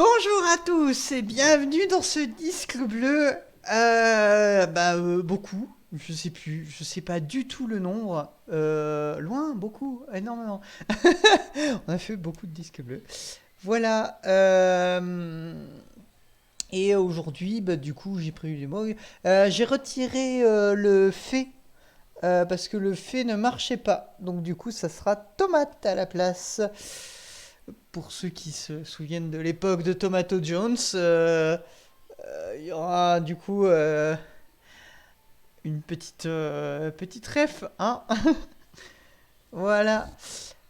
Bonjour à tous et bienvenue dans ce disque bleu. Beaucoup. Je sais plus, je sais pas du tout le nombre. Loin, beaucoup, énormément. On a fait beaucoup de disques bleus. Voilà. Et aujourd'hui, du coup, j'ai pris les mots. J'ai retiré le fait parce que le fait ne marchait pas. Donc du coup, ça sera tomate à la place. Pour ceux qui se souviennent de l'époque de Tomato Jones, il y aura du coup une petite ref, hein. Voilà.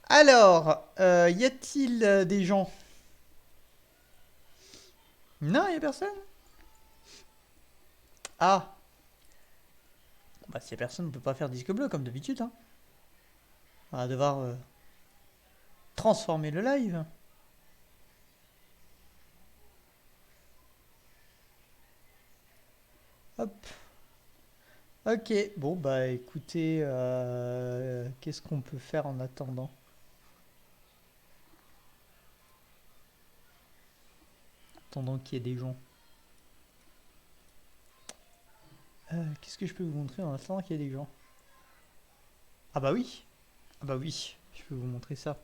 Alors, y a-t-il des gens? Non, y a personne. Ah, bah s'il y a personne, on peut pas faire disque bleu comme d'habitude, hein. On va devoir transformer le live. Hop. Ok. Bon bah écoutez, qu'est-ce qu'on peut faire en attendant? Attendant qu'il y ait des gens. Qu'est-ce que je peux vous montrer en attendant qu'il y ait des gens? Ah bah oui. Ah bah oui, je peux vous montrer ça.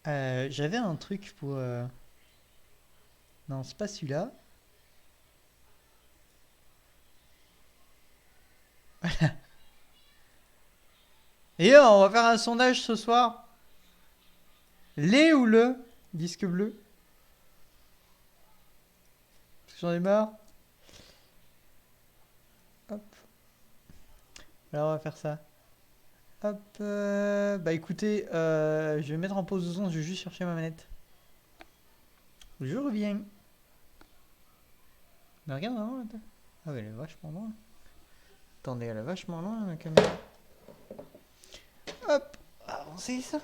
J'avais un truc pour... Non, c'est pas celui-là. Et on va faire un sondage ce soir. Les ou le disque bleu? Parce que j'en ai marre. Hop. Alors on va faire ça. Hop. Bah écoutez, je vais mettre en pause de son, je vais juste chercher ma manette. Je reviens. Mais regarde, non, attends. Ah ouais, elle est vachement loin. Attendez, elle est vachement loin la caméra. Hop. Avancez ça.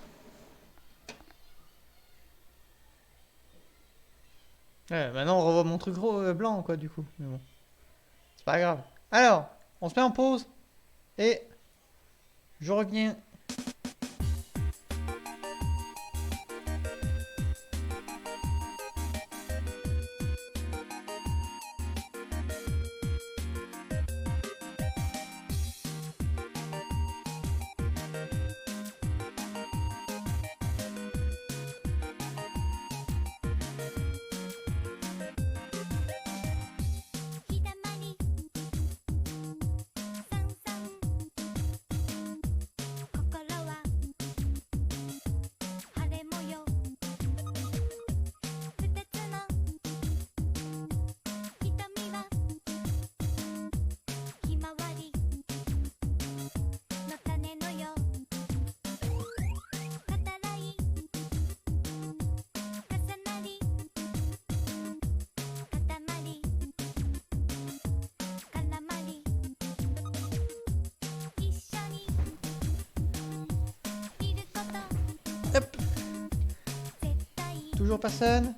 Ouais, maintenant on revoit mon truc blanc quoi du coup. Mais bon. C'est pas grave. Alors, on se met en pause et je reviens. Hop. Toujours personne.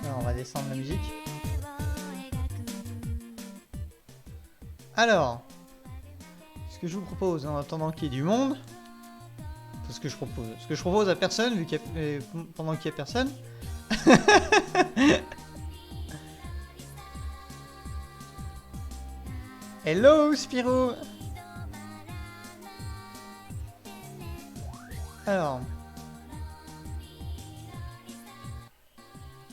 Alors, on va descendre la musique. Alors, ce que je vous propose en attendant qu'il y ait du monde, c'est ce que je propose. Ce que je propose à personne, vu qu'il y a, pendant qu'il y a personne. Hello Spiro. Alors,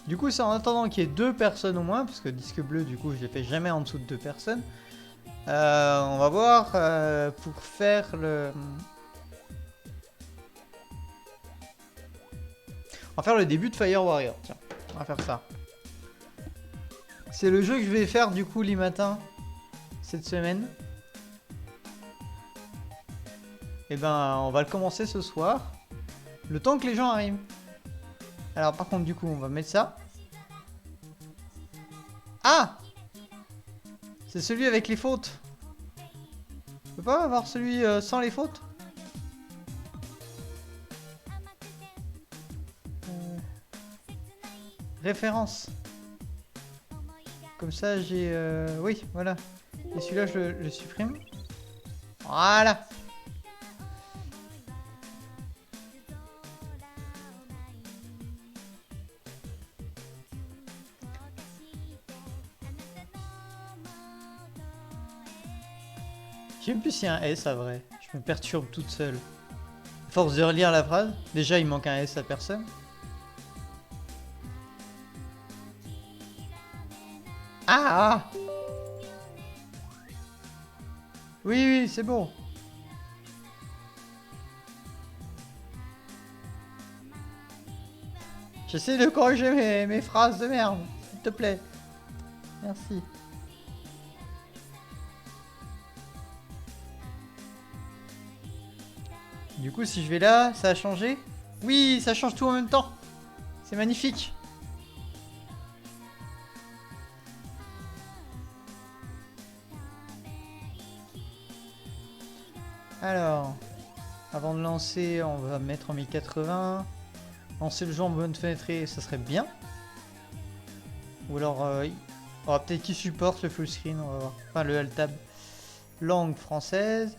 du coup c'est en attendant qu'il y ait deux personnes au moins, parce que disque bleu du coup je l'ai fait jamais en dessous de deux personnes. On va voir pour faire le... On va faire le début de Fire Warrior, tiens, on va faire ça. C'est le jeu que je vais faire du coup les matins cette semaine. Et ben on va le commencer ce soir, le temps que les gens arrivent. Alors par contre du coup on va mettre ça. Ah! C'est celui avec les fautes. Je peux pas avoir celui sans les fautes? Référence. Comme ça j'ai... Oui, voilà. Et celui-là je le supprime. Voilà. Je sais même plus s'il y a un S à vrai. Je me perturbe toute seule. À force de relire la phrase, déjà il manque un S à personne. Ah, ah. Oui, oui, c'est bon. J'essaie de corriger mes phrases de merde, s'il te plaît. Merci. Du coup, si je vais là, ça a changé? Oui, ça change tout en même temps. C'est magnifique. Alors, avant de lancer, on va mettre en 1080. Lancer le jeu en bonne fenêtre, ça serait bien. Ou alors, peut-être qu'il supporte le full screen, on va voir. Enfin, le alt tab. Langue française.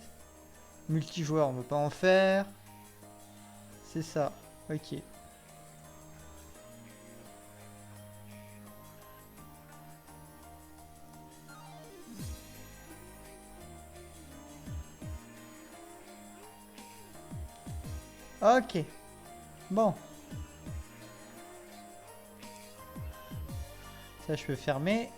Multijoueur, on ne peut pas en faire. C'est ça, ok. Ok. Bon. Ça, je peux fermer.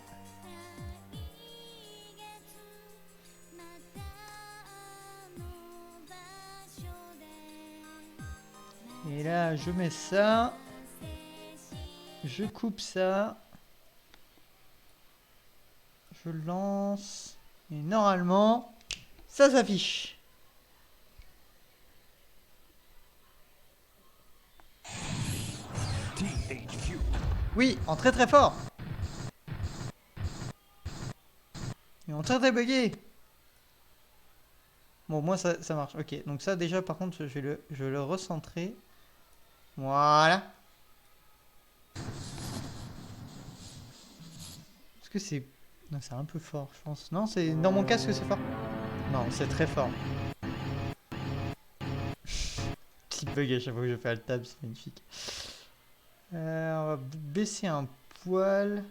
Et là, je mets ça. Je coupe ça. Je lance. Et normalement, ça s'affiche. Oui, en très très fort. Et en très très bugué. Bon, moi ça marche. Ok, donc ça déjà par contre, je vais le recentrer. Voilà. Est-ce que c'est... Non, c'est un peu fort, je pense. Non, c'est dans mon casque c'est fort. Non, c'est très fort. Petit bug à chaque fois que je fais alt tab, c'est magnifique. On va baisser un poil.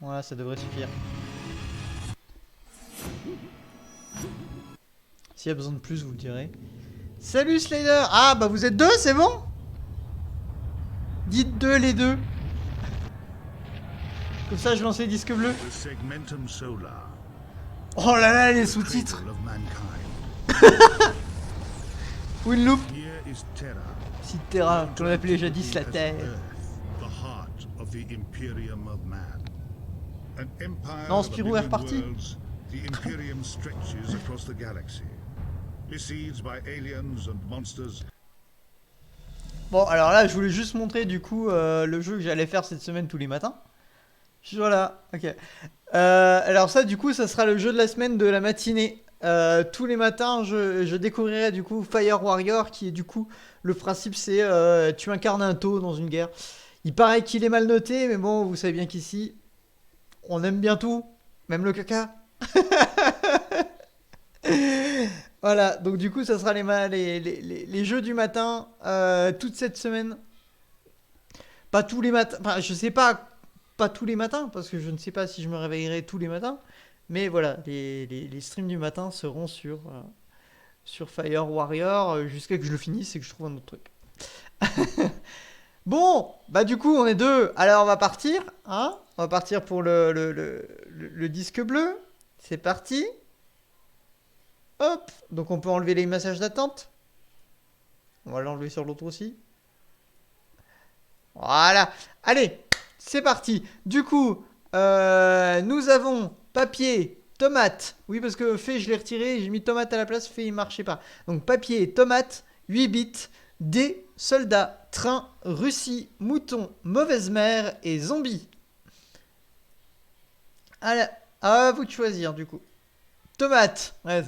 Voilà, ça devrait suffire. S'il y a besoin de plus, vous le direz. Salut Slider! Ah, bah vous êtes deux, c'est bon? Dites deux les deux. Comme ça, je lance les disques bleus. Oh là là, les sous-titres! Winloop! Si Terra, qu'on appelait jadis la Terre. Non, Spirou est reparti. Bon, alors là, je voulais juste montrer du coup le jeu que j'allais faire cette semaine tous les matins. Voilà, ok. Alors ça, du coup, ça sera le jeu de la semaine de la matinée. Tous les matins, je découvrirai du coup Fire Warrior, qui est du coup, le principe c'est tu incarnes un taureau dans une guerre. Il paraît qu'il est mal noté, mais bon, vous savez bien qu'ici, on aime bien tout, même le caca. Voilà, donc du coup, ça sera les jeux du matin toute cette semaine. Pas tous les matins, enfin, je sais pas tous les matins, parce que je ne sais pas si je me réveillerai tous les matins. Mais voilà, les streams du matin seront sur Fire Warrior jusqu'à que je le finisse et que je trouve un autre truc. Bon, bah du coup, on est deux. Alors, on va partir. Hein, on va partir pour le disque bleu. C'est parti. Hop. Donc, on peut enlever les messages d'attente. On va l'enlever sur l'autre aussi. Voilà. Allez, c'est parti. Du coup, nous avons papier, tomate. Oui, parce que fait, je l'ai retiré. J'ai mis tomate à la place. Fait, il marchait pas. Donc, papier, tomate, 8 bits. Des soldats, train, Russie, mouton, mauvaise mère et zombie. Allez, à vous de choisir du coup. Tomate. Ouais,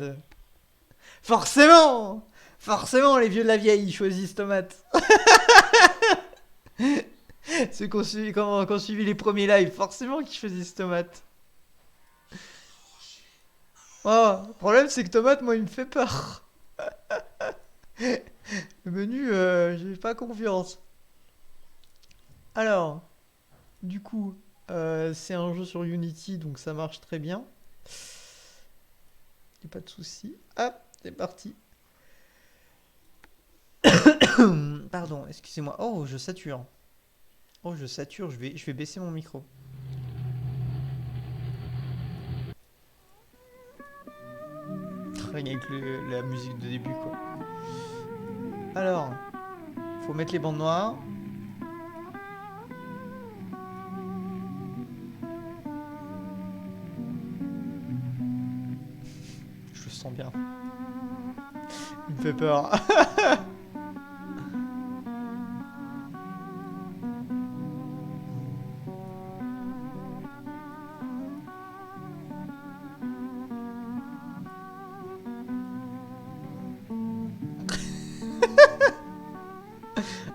forcément. Forcément, les vieux de la vieille, ils choisissent tomate. Ceux qui ont suivi les premiers lives, forcément qu'ils choisissent tomate. Oh, le problème c'est que tomate, moi, il me fait peur. Le menu, j'ai pas confiance. Alors, du coup, c'est un jeu sur Unity, donc ça marche très bien. Y a pas de souci. Hop, c'est parti. Pardon, excusez-moi. Oh, je sature. Oh, je sature, je vais baisser mon micro. Rien avec la musique de début, quoi. Alors, faut mettre les bandes noires. Je le sens bien. Il me fait peur.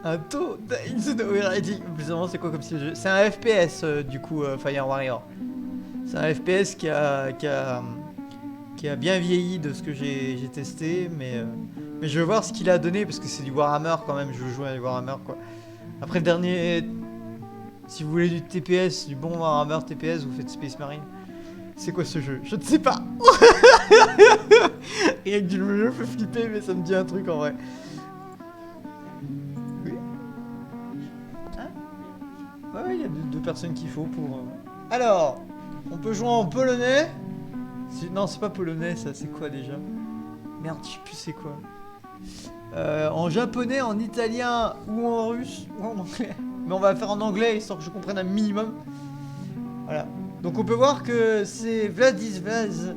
Un taux d'insonorité. Bizarrement, c'est quoi comme style de jeu? C'est un FPS, du coup, Fire Warrior. C'est un FPS qui a bien vieilli de ce que j'ai testé, mais je veux voir ce qu'il a donné, parce que c'est du Warhammer quand même, je veux jouer à du Warhammer, quoi. Après le dernier... Si vous voulez du TPS, du bon Warhammer TPS, vous faites Space Marine. C'est quoi ce jeu? Je ne sais pas. Rien que du jeu fait flipper, mais ça me dit un truc en vrai. Oui. Hein? Ouais, il y a deux personnes qu'il faut pour... Alors, on peut jouer en polonais. Non, c'est pas polonais, ça, c'est quoi déjà? Merde, je sais plus c'est quoi. En japonais, en italien ou en russe ou en anglais. Mais on va faire en anglais histoire que je comprenne un minimum. Voilà. Donc on peut voir que c'est Vladislav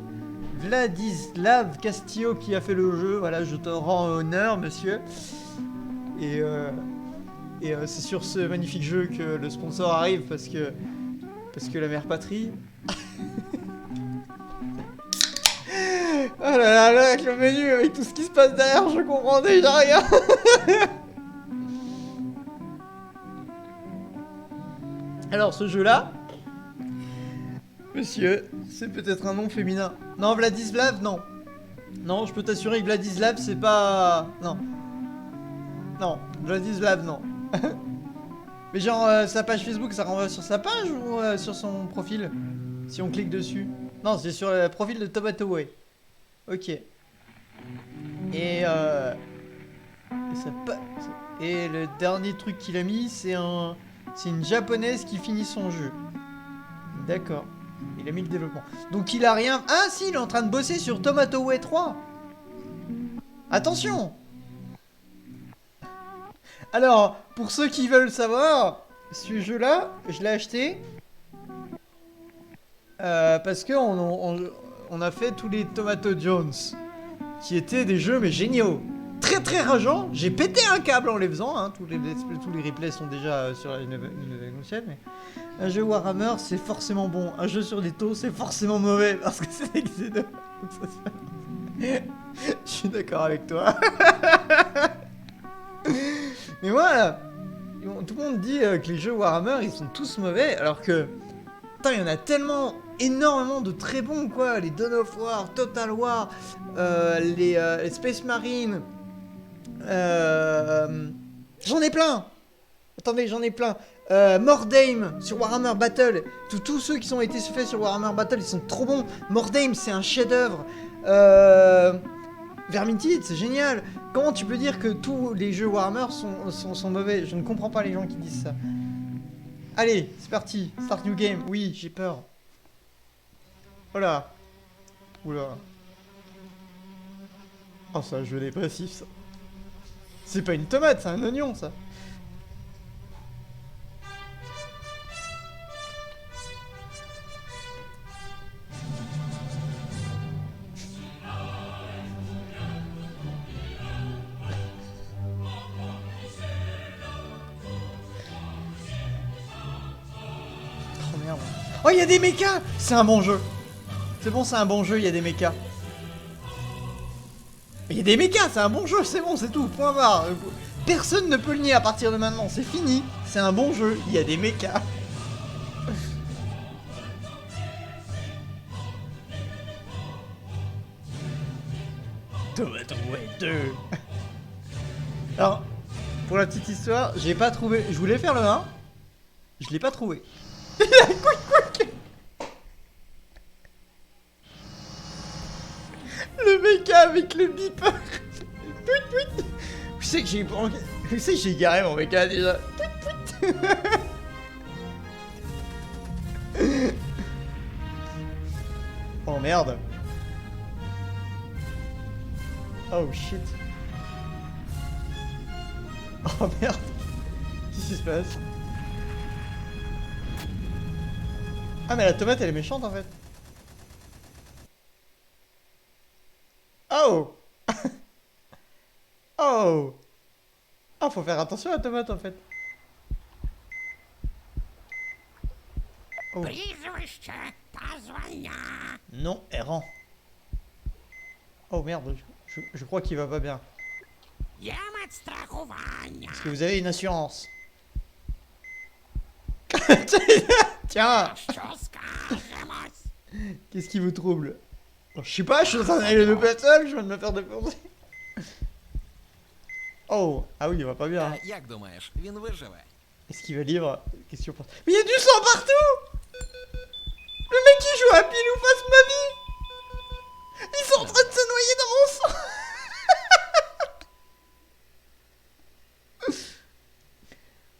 Castillo qui a fait le jeu. Voilà, je te rends honneur, monsieur. Et c'est sur ce magnifique jeu que le sponsor arrive parce que la mère patrie. Oh là là là, avec le menu, avec tout ce qui se passe derrière, je comprends déjà rien. Alors ce jeu-là, monsieur, c'est peut-être un nom féminin. Non, Vladislav, non. Non, je peux t'assurer que Vladislav, c'est pas... Non. Non, Vladislav, non. Mais genre, sa page Facebook, ça renvoie sur sa page ou sur son profil? Si on clique dessus. Non, c'est sur le profil de Tomato Way. Ok. Et le dernier truc qu'il a mis, c'est une japonaise qui finit son jeu. D'accord. Il a mis le développement. Donc il a rien... Ah si, il est en train de bosser sur Tomato Way 3. Attention. Alors, pour ceux qui veulent savoir, ce jeu-là, je l'ai acheté parce que on a fait tous les Tomato Jones, qui étaient des jeux mais géniaux. Très très rageants. J'ai pété un câble en les faisant. Hein. Tous les replays sont déjà sur la nouvelle chaîne. Mais un jeu Warhammer, c'est forcément bon. Un jeu sur des taux, c'est forcément mauvais parce que c'est Xeno. Je suis d'accord avec toi. Mais voilà, tout le monde dit que les jeux Warhammer, ils sont tous mauvais, alors que... Putain, il y en a tellement, énormément de très bons, quoi. Les Dawn of War, Total War, les Space Marine... J'en ai plein. Attendez, j'en ai plein. Mordheim sur Warhammer Battle. Tous ceux qui ont été faits sur Warhammer Battle, ils sont trop bons. Mordheim, c'est un chef-d'œuvre. Vermintide, c'est génial. Comment tu peux dire que tous les jeux Warhammer sont mauvais? Je ne comprends pas les gens qui disent ça. Allez, c'est parti. Start new game. Oui, j'ai peur. Voilà. Oula. Oh, c'est un jeu dépressif, ça. C'est pas une tomate, c'est un oignon, ça. Oh merde. Oh, il y a des mechas. C'est un bon jeu. C'est bon, c'est un bon jeu, il y a des mechas. Il y a des mechas, c'est un bon jeu, c'est bon, c'est tout, point barre. Personne ne peut le nier à partir de maintenant, c'est fini. C'est un bon jeu, il y a des mechas. 2. Alors, pour la petite histoire, j'ai pas trouvé. Je voulais faire le 1. Je l'ai pas trouvé. Le méca avec le beeper. Je sais que j'ai garé mon méca déjà. Oh merde. Oh shit. Oh merde. Qu'est-ce qui se passe? Ah mais la tomate elle est méchante en fait. Oh. Oh. Ah faut faire attention à la tomate en fait. Oh. Non, errant. Oh merde, je crois qu'il va pas bien. Est-ce que vous avez une assurance? Tiens. Qu'est-ce qui vous trouble? Je sais pas, je suis en train d'aller le battle, je viens de me faire défoncer. Oh, ah oui, il va pas bien. Як думаєш, він виживе? Est-ce qu'il va libre? Qu'est-ce que tu penses? Mais il y a du sang partout! Le mec il joue à pile ou face ma vie! Ils sont en train de se noyer dans mon sang!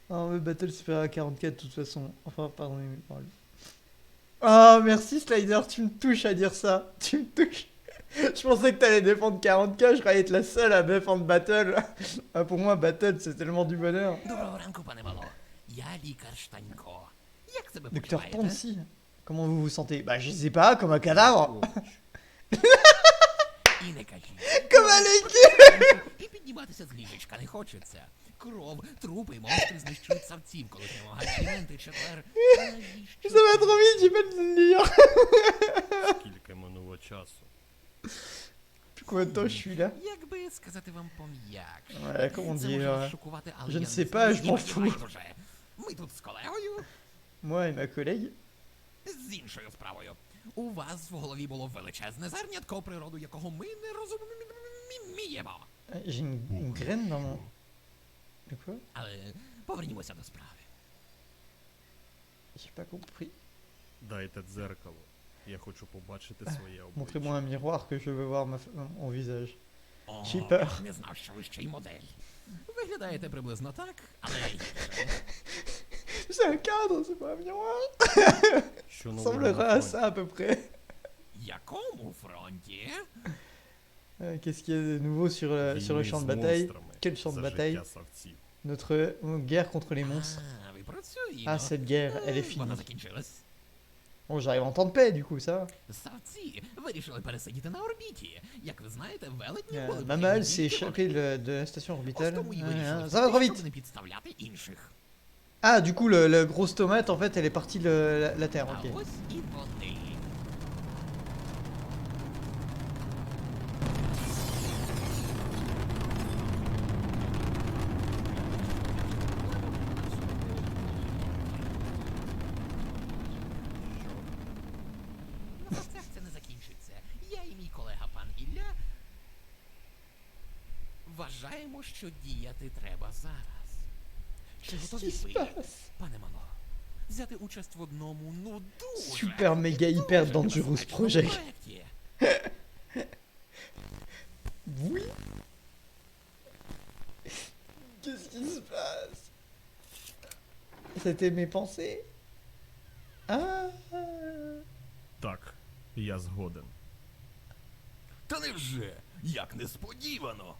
Oh, le battle supérieur à 44 de toute façon. Enfin, pardon, mais parle. Oh, merci Slider, tu me touches à dire ça. Tu me touches. Je pensais que t'allais défendre 40k, je croyais être la seule à défendre battle. Ah, pour moi, battle, c'est tellement du bonheur. Доброго ранку, пане Мало. Я лікар Штанько. Як себе Docteur почуваєте? Poncy, comment vous vous sentez? Bah, je sais pas, comme un cadavre. І не кажіть. Comme un légume. І підніматися з ліжечка не хочеться. Кров, трупи і монстри знищують савців, коли вимагають аліменти, четвер. Навіщо? Ça va trop vite, j'ai pas de lire. Скільки минуло часу? Depuis combien de temps je suis là? Як би сказати вам пом'якше? Ouais, comment Це dire? може розшукувати Je ne альянс. sais pas, je І m'en fous. байдуже. Ми тут з колегою, Moi et ma collègue. з іншою справою. У вас в голові було величезне зернятко, природу якого ми не розуміємо. J'ai une graine dans mon... De quoi? Але повернімося до справи. J'ai pas compris. Дайте дзеркало. Я хочу побачити своє обличчя. Montrez-moi un miroir que je veux voir mon visage. О, J'ai peur. не знав, що ви ще й модель. Виглядаєте приблизно так, але C'est un cadre, c'est pas un miroir. Що Ça нового ressemblera на à фронті? ça à peu près. якому фронті? Qu'est-ce qu'il y a de nouveau sur le Війни champ de з bataille? монстрами Quel champ de за bataille? життя савців. Notre guerre contre les monstres. А, ви працюєте. Ah, cette guerre, elle est Вона finie. закінчилась. Bon, j'arrive en temps de paix, du coup, ça va. Савці вирішили пересидіти на орбіті. Як ви знаєте, велетні були Mamal потрібні s'est тільки échappé вони. de la station Ось orbitale. тому і Ouais, вирішили hein, ça va trop втекти, vite. щоб не підставляти інших. Ah, du coup, le grosse tomate, en fait, elle est partie de la Terre, А ok. ось і вони. На савцях це не закінчиться. Я і мій колега пан Ілля вважаємо, що діяти треба зараз. Чи Qu'est-ce готові qui se ви, passe? пане Мало, взяти участь в одному, ну дуже, Super méga hyper дуже dangerous небезпечному projet. проекті? Oui. Qu'est-ce qui se passe? C'était mes pensées. Ah. Так, я згоден. Та невже? Як несподівано!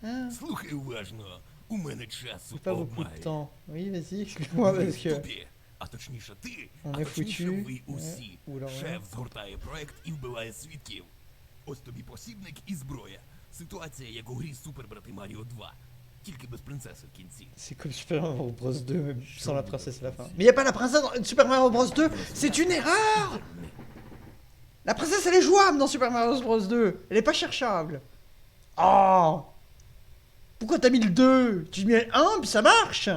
Ah. Слухай уважно, у мене часу J'ai pas beaucoup de обмаль. temps. Oui, vas-y, explique-moi Ви parce в que. тобі, а точніше ти, On а est точніше foutu. ви усі. Oula, ouais. Шеф згортає проект і вбиває свідків. Ось тобі посібник і зброя. Ситуація, як у грі Супербрати Маріо 2. Тільки без принцеси в кінці. C'est comme Super Mario Bros 2, même sans la princesse à la fin. Mais y a pas la princesse dans Super Mario Bros 2. C'est une erreur. La princesse, elle est jouable dans Super Mario Bros 2. Elle est pas cherchable. Oh. Pourquoi t'as mis le 2? Tu mets le 1 puis ça marche.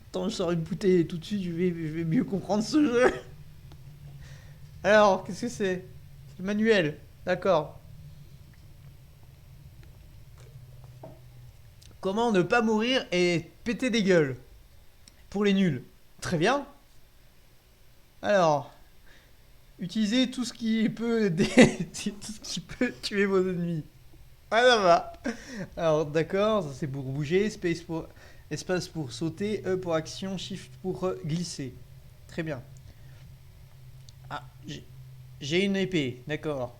Attends, je sors une bouteille et tout de suite, je vais mieux comprendre ce jeu. Alors, qu'est-ce que c'est? Le manuel. D'accord. Comment ne pas mourir et péter des gueules? Pour les nuls. Très bien. Alors, utilisez tout ce qui peut tout ce qui peut tuer vos ennemis. Ah, ça va. Alors, d'accord, ça c'est pour bouger, espace pour sauter, E pour action, Shift pour glisser. Très bien. Ah, j'ai une épée, d'accord.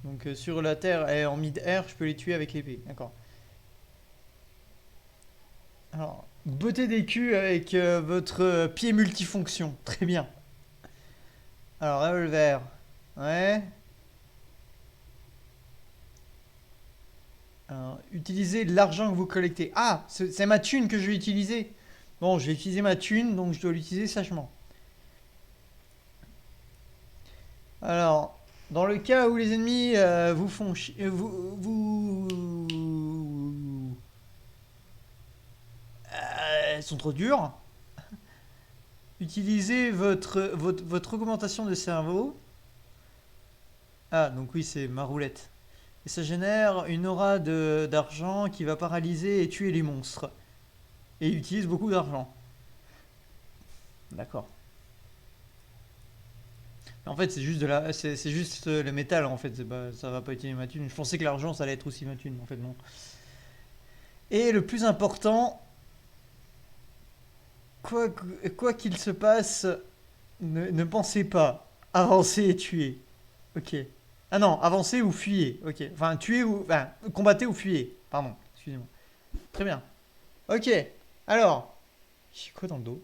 Donc sur la terre et en mid-air, je peux les tuer avec l'épée, d'accord. Alors, botter des culs avec votre pied multifonction, très bien. Alors, revolver, ouais. Alors, utilisez l'argent que vous collectez. Ah, c'est ma thune que je vais utiliser. Bon, je vais utiliser ma thune, donc je dois l'utiliser sagement. Alors, dans le cas où les ennemis vous font sont trop durs, utilisez votre augmentation de cerveau. Ah, donc oui, c'est ma roulette. Et ça génère une aura d'argent qui va paralyser et tuer les monstres. Et il utilise beaucoup d'argent. D'accord. En fait, c'est juste c'est juste le métal en fait. Ça va pas utiliser ma thune. Je pensais que l'argent ça allait être aussi ma thune. En fait, non. Et le plus important, quoi qu'il se passe, ne pensez pas. Avancez et tuez. Ok. Ah non, avancez ou fuyez. Ok. Enfin, tuez ou. Enfin, combattez ou fuyez. Pardon. Excusez-moi. Très bien. Ok. Alors. J'ai quoi dans le dos?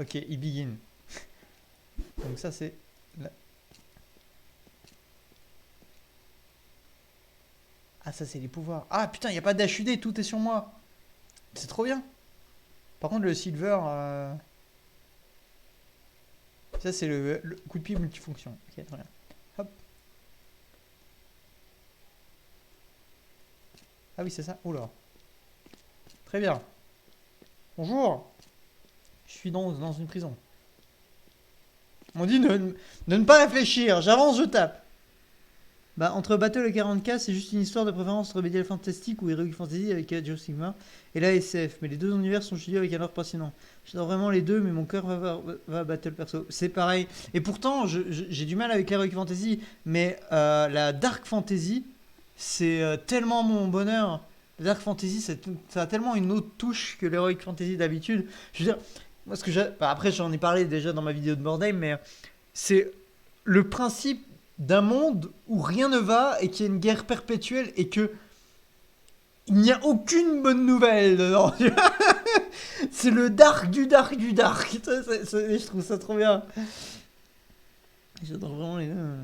Ok, il begin. Donc ça c'est... Ah ça c'est les pouvoirs. Ah putain, il n'y a pas d'HUD, tout est sur moi. C'est trop bien. Par contre le silver... Ça c'est le coup de pied multifonction. Ok, très bien. Hop. Ah oui c'est ça. Oula. Très bien. Bonjour. Je suis dans une prison. On dit de ne pas réfléchir. J'avance, je tape. Bah, entre Battle et 40K, c'est juste une histoire de préférence entre Medieval Fantastic ou Heroic Fantasy avec Joe Sigmar et la SF. Mais les deux univers sont studiés avec un ordre passionnant. J'adore vraiment les deux, mais mon cœur va Battle perso. C'est pareil. Et pourtant, j'ai du mal avec l'Heroic Fantasy, mais la Dark Fantasy, c'est tellement mon bonheur. La Dark Fantasy, ça a tellement une autre touche que l'Heroic Fantasy d'habitude. Je veux dire, moi, ce que j'ai. Bah, après, j'en ai parlé déjà dans ma vidéo de Mordheim, mais c'est le principe d'un monde où rien ne va et qu'il y a une guerre perpétuelle et que il n'y a aucune bonne nouvelle dedans. C'est le dark du dark du dark. Je trouve ça trop bien. J'adore vraiment les deux.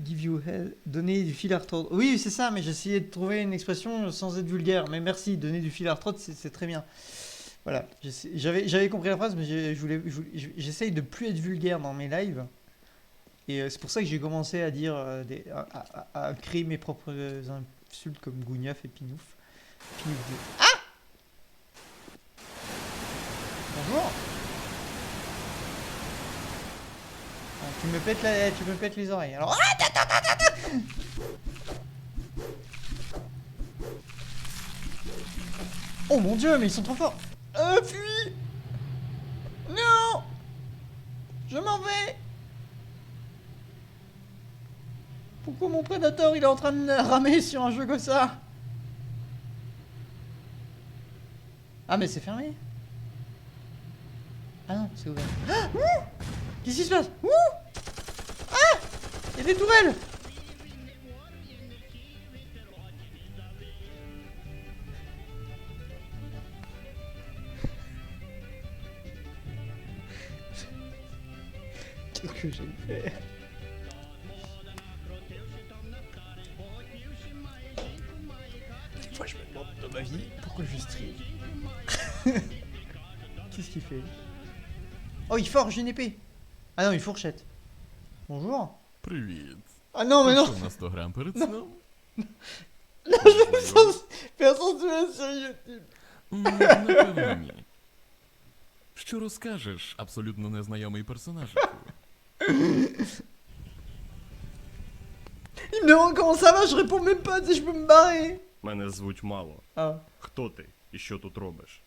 Give you hell. Donner du fil à retordre. Oui, c'est ça, mais j'essayais de trouver une expression sans être vulgaire. Mais merci, donner du fil à retordre, c'est très bien. Voilà, j'avais compris la phrase, mais j'essaye de plus être vulgaire dans mes lives. Et c'est pour ça que j'ai commencé à dire, à créer mes propres insultes comme Gougnaf et Pinouf. Ah! Bonjour! Ah, tu me pètes les oreilles. Alors, oh mon dieu, mais ils sont trop forts! Fuis! Non! Je m'en vais! Pourquoi mon prédateur il est en train de ramer sur un jeu comme ça? Ah mais c'est fermé. Ah non, c'est ouvert. Ah, qu'est-ce qui se passe? Ah, il y a des tourelles. Qu'est-ce que j'ai fait? Des fois je me demande dans ma vie pourquoi je stream. Qu'est-ce qu'il fait? Oh, il forge une épée. Ah non, une fourchette. Bonjour. Привіт. Ah non, mais non. Що на 100 грам перед сном? Fais attention sur YouTube. Напевно, ні. Що розкажеш абсолютно незнайомий персонажику? Il me demande comment ça va, je réponds même pas, tu sais, je peux me barrer. Мене звуть Мало. Ah. Хто ти і що тут робиш?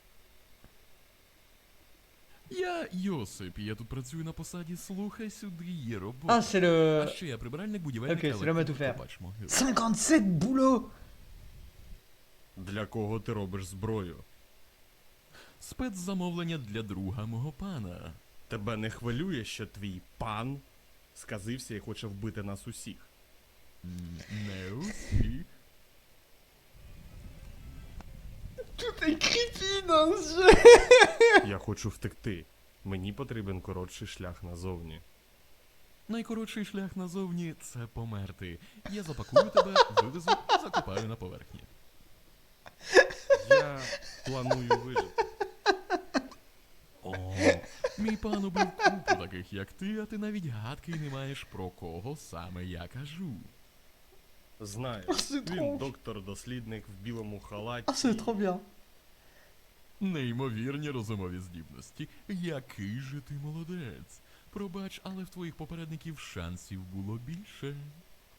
Я Йосип, я тут працюю на посаді «Слухай сюди, є робота». Ah, c'est le... А ще я прибиральник, будівельник, Окей, c'est l'homme à tout faire. копач могил. 57 boulot. Для кого ти робиш зброю? Спецзамовлення для друга мого пана. Тебе не хвилює, що твій пан сказився і хоче вбити нас усіх? Не усіх. Tout est creepy dans ce jeu. Я хочу втекти. Мені потрібен коротший шлях назовні. Найкоротший шлях назовні – це померти. Я запакую тебе, вивезу і закопаю на поверхні. Я планую вижити. О, мій пан убив купу таких, як ти, а ти навіть гадки не маєш, про кого саме я кажу. Знаєш, Це він трош. доктор-дослідник в білому халаті. Ah, c'est trop bien. Неймовірні розумові здібності. Який же ти молодець. Пробач, але в твоїх попередників шансів було більше.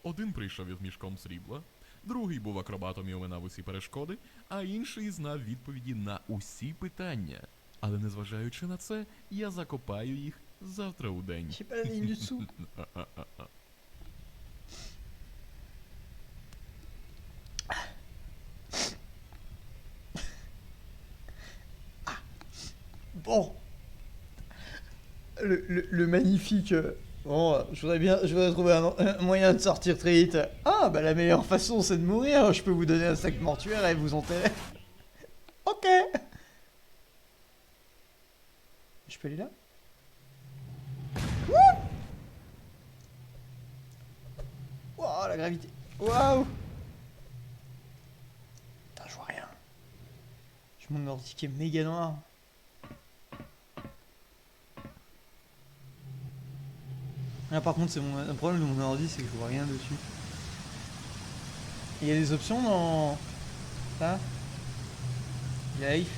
Один прийшов із мішком срібла, другий був акробатом і оминав усі перешкоди, а інший знав відповіді на усі питання. Але незважаючи на це, я закопаю їх завтра у день. J'ai pas la ligne du dessous. Bon. Le magnifique. Bon, je voudrais trouver un moyen de sortir très vite. Ah, bah la meilleure façon c'est de mourir. Je peux vous donner un sac mortuaire et vous enterrer. Ok. Je peux aller là? Wouh! Waouh, la gravité. Waouh! Putain, je vois rien. Je mon ordi qui est méga noir. Là par contre c'est un problème de mon ordi, c'est que je vois rien dessus. Il y a des options dans ça. Life.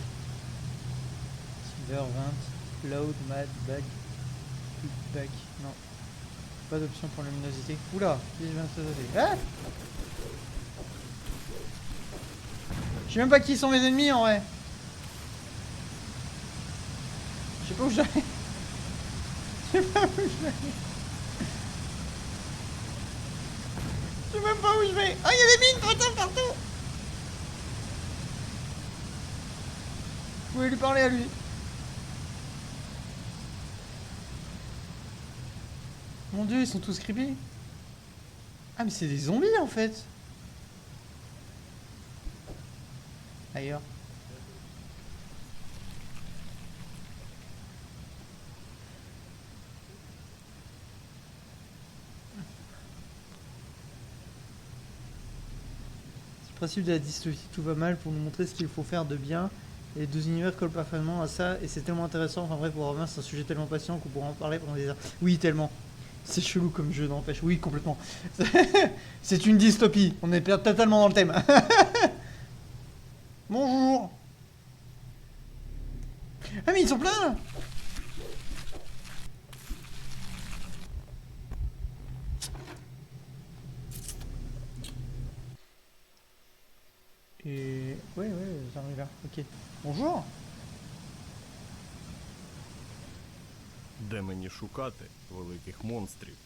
Silver 20. Load, mad, back. Back. Non. Pas d'option pour la luminosité. Oula, ah, je sais même pas qui sont mes ennemis en vrai. Je sais pas où j'allais. Je sais pas où je vais. Je sais même pas où je vais. Ah, il y a des mines putain partout. Vous pouvez lui parler à lui. Mon dieu, ils sont tous creepy. Ah, mais c'est des zombies en fait. Ailleurs. C'est le principe de la dystopie, tout va mal pour nous montrer ce qu'il faut faire de bien. Et les deux univers collent parfaitement à ça et c'est tellement intéressant. Enfin bref, pour Romain, c'est un sujet tellement passionnant qu'on pourra en parler pendant des heures. Oui, tellement. C'est chelou comme jeu, n'empêche. Oui, complètement. C'est une dystopie. On est totalement dans le thème. Bonjour. Ah mais ils sont pleins. Et... Ouais, j'arrive là. Ok. Bonjour. Де мені шукати великих монстрів?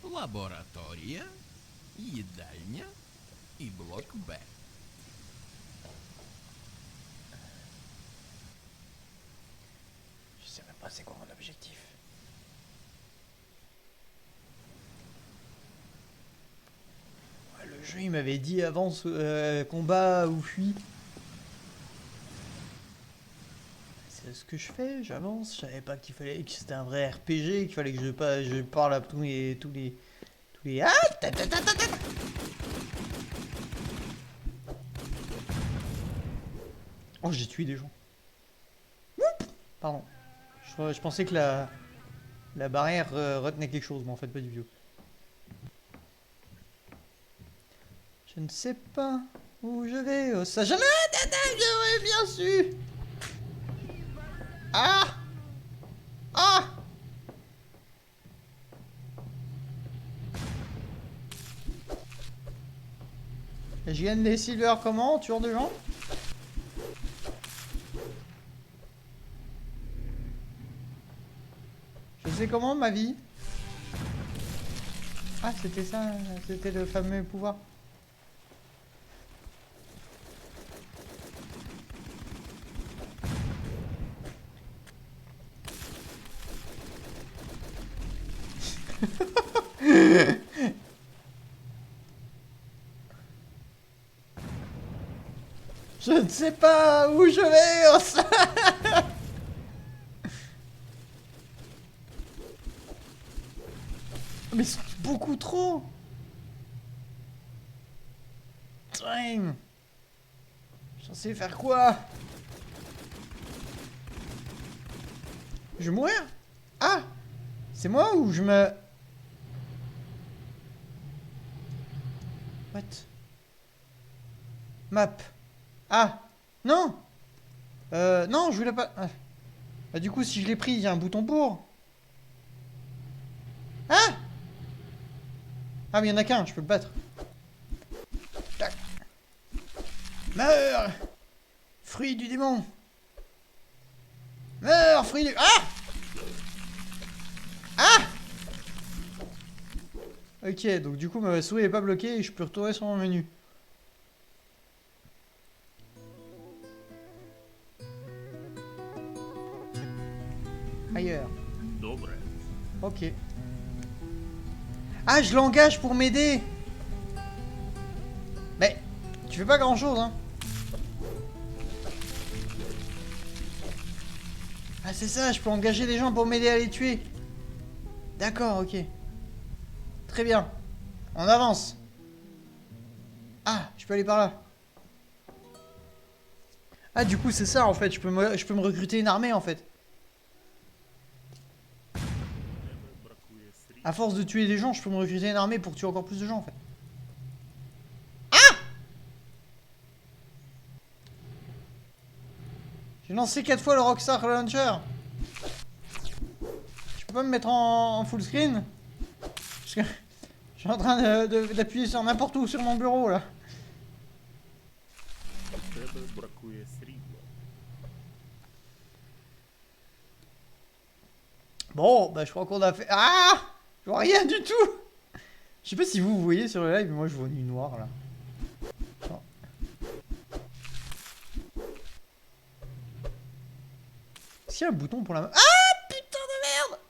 Лабораторія, їдальня і блок Б. Je sais même pas c'est quoi mon objectif. Ouais, le jeu il m'avait dit avance, combat ou fuis. C'est ce que je fais, j'avance. Je savais pas qu'il fallait que c'était un vrai RPG, qu'il fallait que je parle à tous les ah ta, ta, ta, ta, ta. Oh, j'ai tué des gens. Pardon. Je pensais que la barrière retenait quelque chose, mais en fait pas du tout. Je ne sais pas où je vais. Oh, ça jamais. J'aurais bien su. Ah. Ah. Je gagne les silver comment? En tuant des gens? Je sais comment ma vie. Ah, c'était ça, c'était le fameux pouvoir. Je ne sais pas où je vais. Mais c'est beaucoup trop. Putain. Je suis censé faire quoi? Je vais mourir? Ah! C'est moi ou je me... What? Map. Ah! Non! Non, je voulais pas... Ah. Bah, du coup, si je l'ai pris, il y a un bouton pour. Ah! Ah, mais il y en a qu'un, je peux le battre. Tac. Meurs! Fruit du démon! Meurs, fruit du... Ah! Ah! Ok, donc du coup, ma souris est pas bloquée et je peux retourner sur mon menu. Ailleurs. Ok. Ah, je l'engage pour m'aider. Mais, tu fais pas grand chose, hein. Ah, c'est ça, je peux engager des gens pour m'aider à les tuer. D'accord, ok. Très bien. On avance. Ah, je peux aller par là. Ah, du coup, c'est ça, en fait. Je peux me recruter une armée, en fait. À force de tuer des gens, je peux me recruter une armée pour tuer encore plus de gens, en fait. Ah! J'ai lancé 4 fois le Rockstar Launcher. Je peux pas me mettre en full screen? Parce que je suis en train d'appuyer sur n'importe où sur mon bureau, là. Bon, bah je crois qu'on a fait... Ah! Je vois rien du tout. Je sais pas si vous voyez sur le live, mais moi je vois une noire, là. Attends. Est-ce qu'il y a un bouton pour la main? Ah! Putain de merde!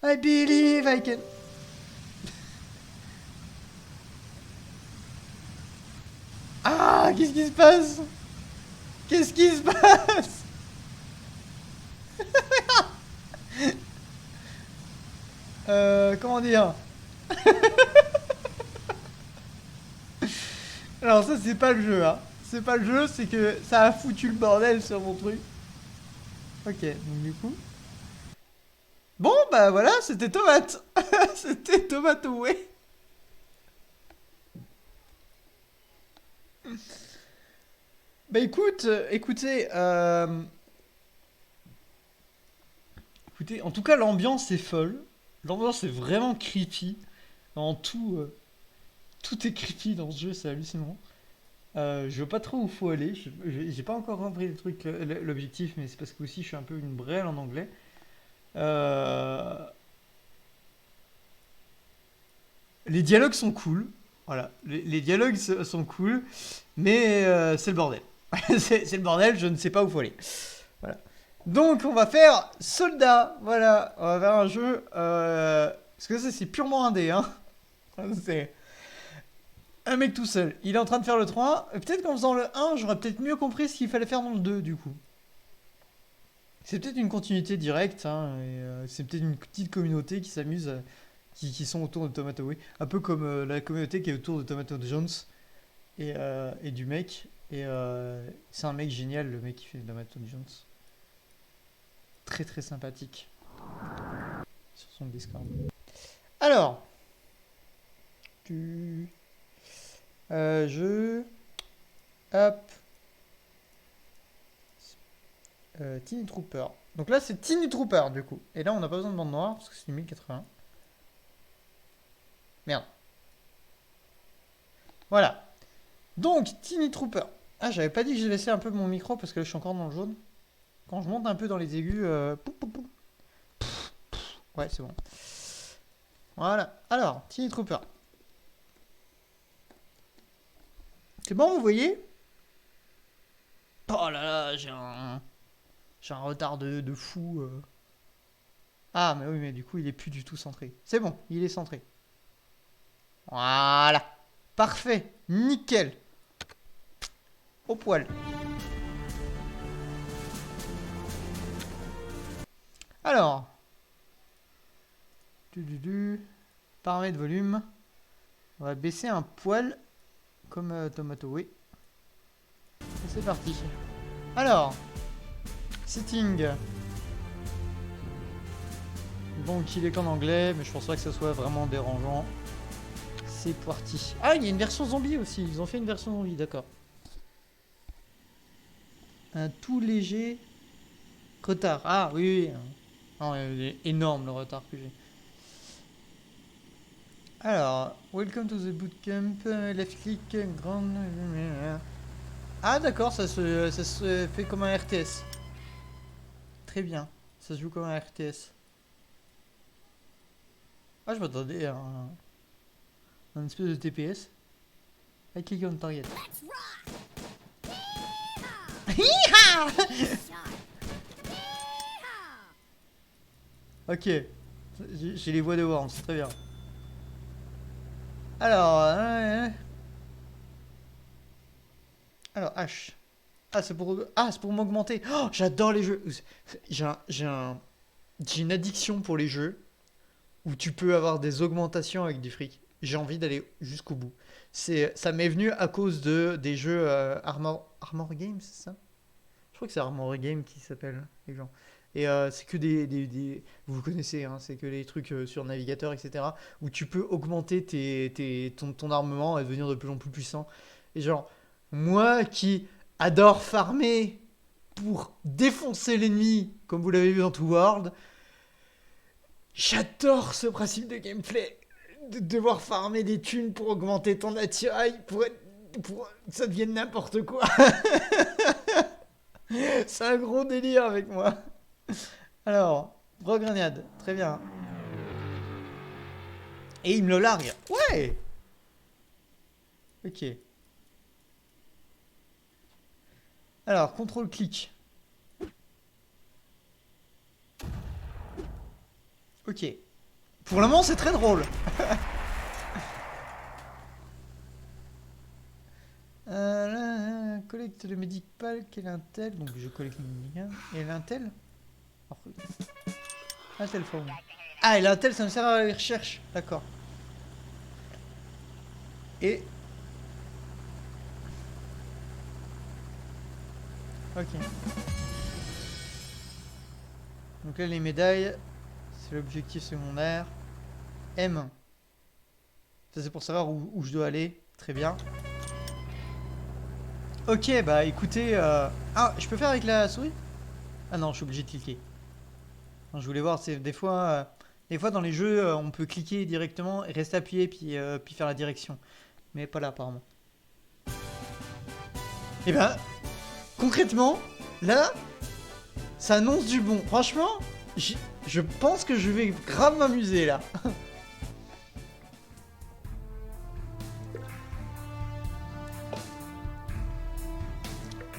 I believe I can... Ah! Qu'est-ce qui se passe? Qu'est-ce qui se passe? Comment dire? Alors ça c'est pas le jeu, hein. C'est pas le jeu, c'est que ça a foutu le bordel sur mon truc. Ok, donc du coup... Bon, bah voilà, c'était Tomate. C'était Tomate Away. Bah écoute, écoutez, écoutez, en tout cas l'ambiance est folle. L'ambiance est vraiment creepy. Dans tout, tout est creepy dans ce jeu, c'est hallucinant. Je vois pas trop où faut aller. J'ai pas encore compris le truc, l'objectif, mais c'est parce que aussi je suis un peu une brêle en anglais. Les dialogues sont cool. Voilà, les dialogues sont cool, mais c'est le bordel. C'est le bordel, je ne sais pas où faut aller. Voilà. Donc on va faire soldat. Voilà, on va faire un jeu. Parce que ça c'est purement un dé, hein. C'est un mec tout seul. Il est en train de faire le 3. Peut-être qu'en faisant le 1, j'aurais peut-être mieux compris ce qu'il fallait faire dans le 2 du coup. C'est peut-être une continuité directe, hein, et c'est peut-être une petite communauté qui s'amuse, qui sont autour de Tomato Way. Un peu comme la communauté qui est autour de Tomato Jones et du mec. Et c'est un mec génial, le mec qui fait Tomato Jones. Très très sympathique. Sur son Discord. Alors. Je... Hop. Tiny Trooper. Donc là, c'est Tiny Trooper, du coup. Et là, on n'a pas besoin de bande noire, parce que c'est du 1080. Merde. Voilà. Donc, Tiny Trooper. Ah, j'avais pas dit que je laissais un peu mon micro parce que là, je suis encore dans le jaune. Quand je monte un peu dans les aigus... pou, pou, pou. Ouais, c'est bon. Voilà. Alors, Tiny Trooper. C'est bon, vous voyez? Oh là là, j'ai un retard de fou. Ah, mais oui, mais du coup, il est plus du tout centré. C'est bon, il est centré. Voilà. Parfait. Nickel. Au poil. Alors. Paramètres volume. On va baisser un poil. Comme Tomato, oui. Et c'est parti. Alors. Setting. Donc il est qu'en anglais, mais je pense pas que ce soit vraiment dérangeant. C'est parti. Ah, il y a une version zombie aussi. Ils ont fait une version zombie, d'accord. Un tout léger retard. Ah oui, oui. Non, il est énorme le retard que j'ai. Alors, welcome to the bootcamp. Left click, grand. Ah d'accord, ça se fait comme un RTS. Très bien. Ça se joue comme un RTS. Ah, je m'attendais à un espèce de TPS. I click on target. Ok. J'ai les voix de Worms, très bien. Alors... alors, H. Ah, c'est pour m'augmenter. Oh, j'adore les jeux. J'ai une addiction pour les jeux où tu peux avoir des augmentations avec du fric. J'ai envie d'aller jusqu'au bout. Ça m'est venu à cause des jeux Armor Games, c'est ça? Je crois que c'est Armor Games qui s'appelle, les gens. Et c'est que vous connaissez, hein, c'est que les trucs sur navigateur, etc. Où tu peux augmenter ton armement et devenir de plus en plus puissant. Et genre, moi qui adore farmer pour défoncer l'ennemi, comme vous l'avez vu dans Two World, j'adore ce principe de gameplay. De devoir farmer des thunes pour augmenter ton attirail, pour que ça devienne n'importe quoi. C'est un gros délire avec moi. Alors, grenade, très bien. Et il me le largue. Ouais. Ok. Alors, contrôle-clic. Ok. Pour le moment, c'est très drôle. Là, collecte le médical. Quel intel? Donc, je collecte le médical. Et l'intel? Intel forme. Ah, et l'intel, ça me sert à la recherche. D'accord. Et... ok. Donc là, les médailles, c'est l'objectif secondaire. M. Ça, c'est pour savoir où je dois aller. Très bien. Ok, bah écoutez... Ah, je peux faire avec la souris? Ah non, je suis obligé de cliquer. Non, je voulais voir, c'est des fois dans les jeux, on peut cliquer directement, rester appuyé, puis faire la direction. Mais pas là, apparemment. Et ben, concrètement, là, ça annonce du bon. Franchement, je pense que je vais grave m'amuser, là.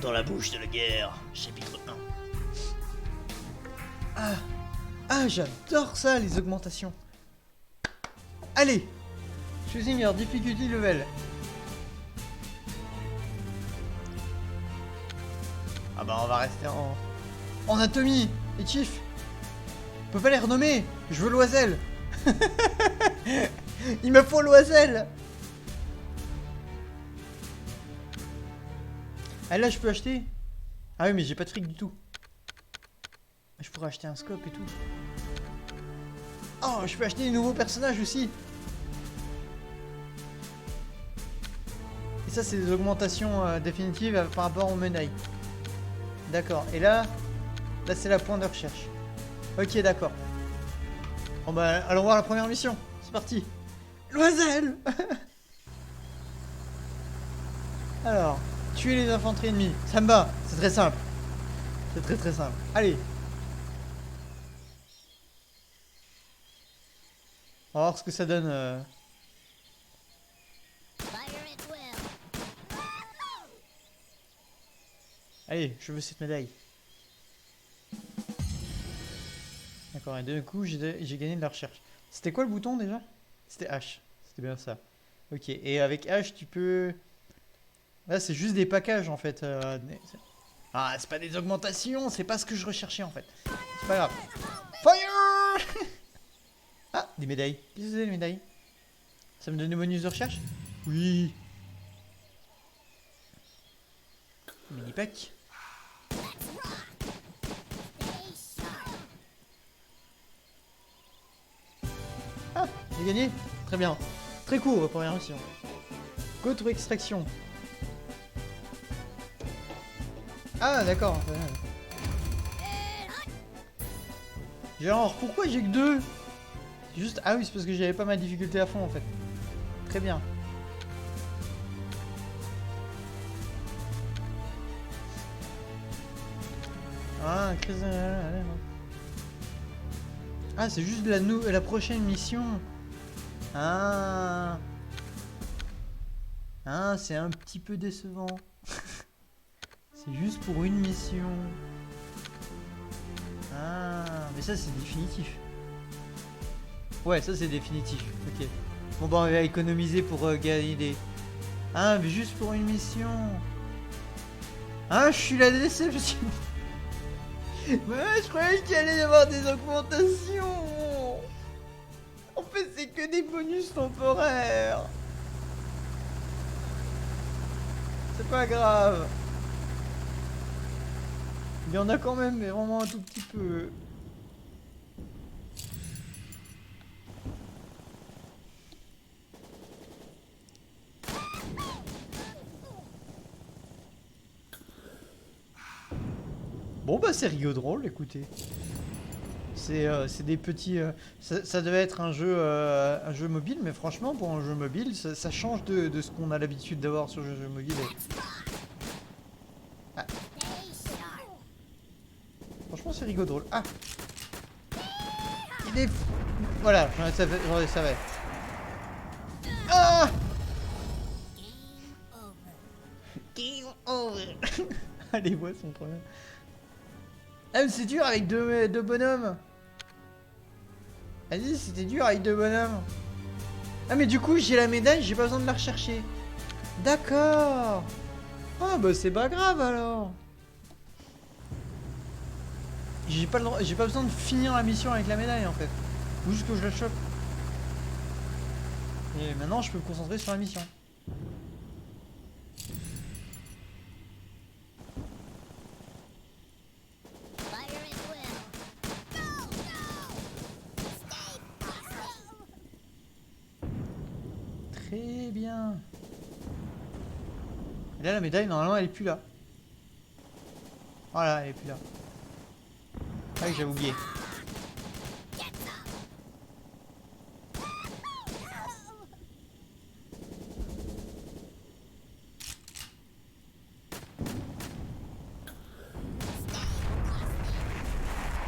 Dans la bouche de la guerre, chapitre 1. Ah, j'adore ça, les augmentations. Allez, choosing your difficulty level. Ah bah on va rester en anatomie. Et chief, on peut pas les renommer. Je veux l'oiselle. Il me faut l'oiselle. Ah là je peux acheter. Ah oui mais j'ai pas de fric du tout. Je pourrais acheter un scope et tout. Oh, je peux acheter des nouveaux personnages aussi. Et ça, c'est des augmentations définitives par rapport aux médailles. D'accord. Et là c'est la pointe de recherche. Ok, d'accord. Bon bah, allons voir la première mission. C'est parti. L'oiselle. Alors, tuer les infanteries ennemies. Ça me va, c'est très simple. C'est très très simple. Allez. On va voir ce que ça donne. Allez, je veux cette médaille. D'accord, et d'un coup, j'ai gagné de la recherche. C'était quoi le bouton déjà? C'était H. C'était bien ça. Ok, et avec H, tu peux... Là, c'est juste des packages en fait. Ah, c'est pas des augmentations, c'est pas ce que je recherchais en fait. C'est pas grave. Fire. Ah, des médailles. Qu'est-ce que c'est les médailles? Ça me donne des bonus de recherche? Oui. Mini pack. Ah, j'ai gagné. Très bien. Très court, première mission. Go to extraction. Ah, d'accord. Genre, pourquoi j'ai que 2? Juste... Ah oui, c'est parce que j'avais pas ma difficulté à fond, en fait. Très bien. Ah, ah, c'est juste la prochaine mission. Ah. Ah, c'est un petit peu décevant. C'est juste pour une mission. Ah, mais ça c'est définitif. Ouais, ça c'est définitif. Ok. Bon bah on va économiser pour gagner des... Ah, mais juste pour une mission. Ah, je suis la déception. Ouais, je croyais qu'il allait y avoir des augmentations. En fait, c'est que des bonus temporaires. C'est pas grave. Il y en a quand même, mais vraiment un tout petit peu. Bon bah c'est rigolo drôle, écoutez. C'est des petits... ça devait être un jeu mobile, mais franchement pour un jeu mobile, ça change de ce qu'on a l'habitude d'avoir sur le jeu mobile. Ah. Franchement c'est rigolo drôle. Ah. Il est... Voilà, j'en savais. Ah. Game over. Ah, les voix sont trop bien. Ah mais c'est dur avec deux bonhommes. Vas-y, c'était dur avec 2 bonhommes. Ah mais du coup j'ai la médaille, j'ai pas besoin de la rechercher. D'accord. Ah bah c'est pas grave alors. J'ai pas besoin de finir la mission avec la médaille en fait. Faut juste que je la chope. Et maintenant je peux me concentrer sur la mission. Très bien. Et là la médaille normalement elle est plus là. Voilà, elle est plus là. Ah oui, j'avais oublié.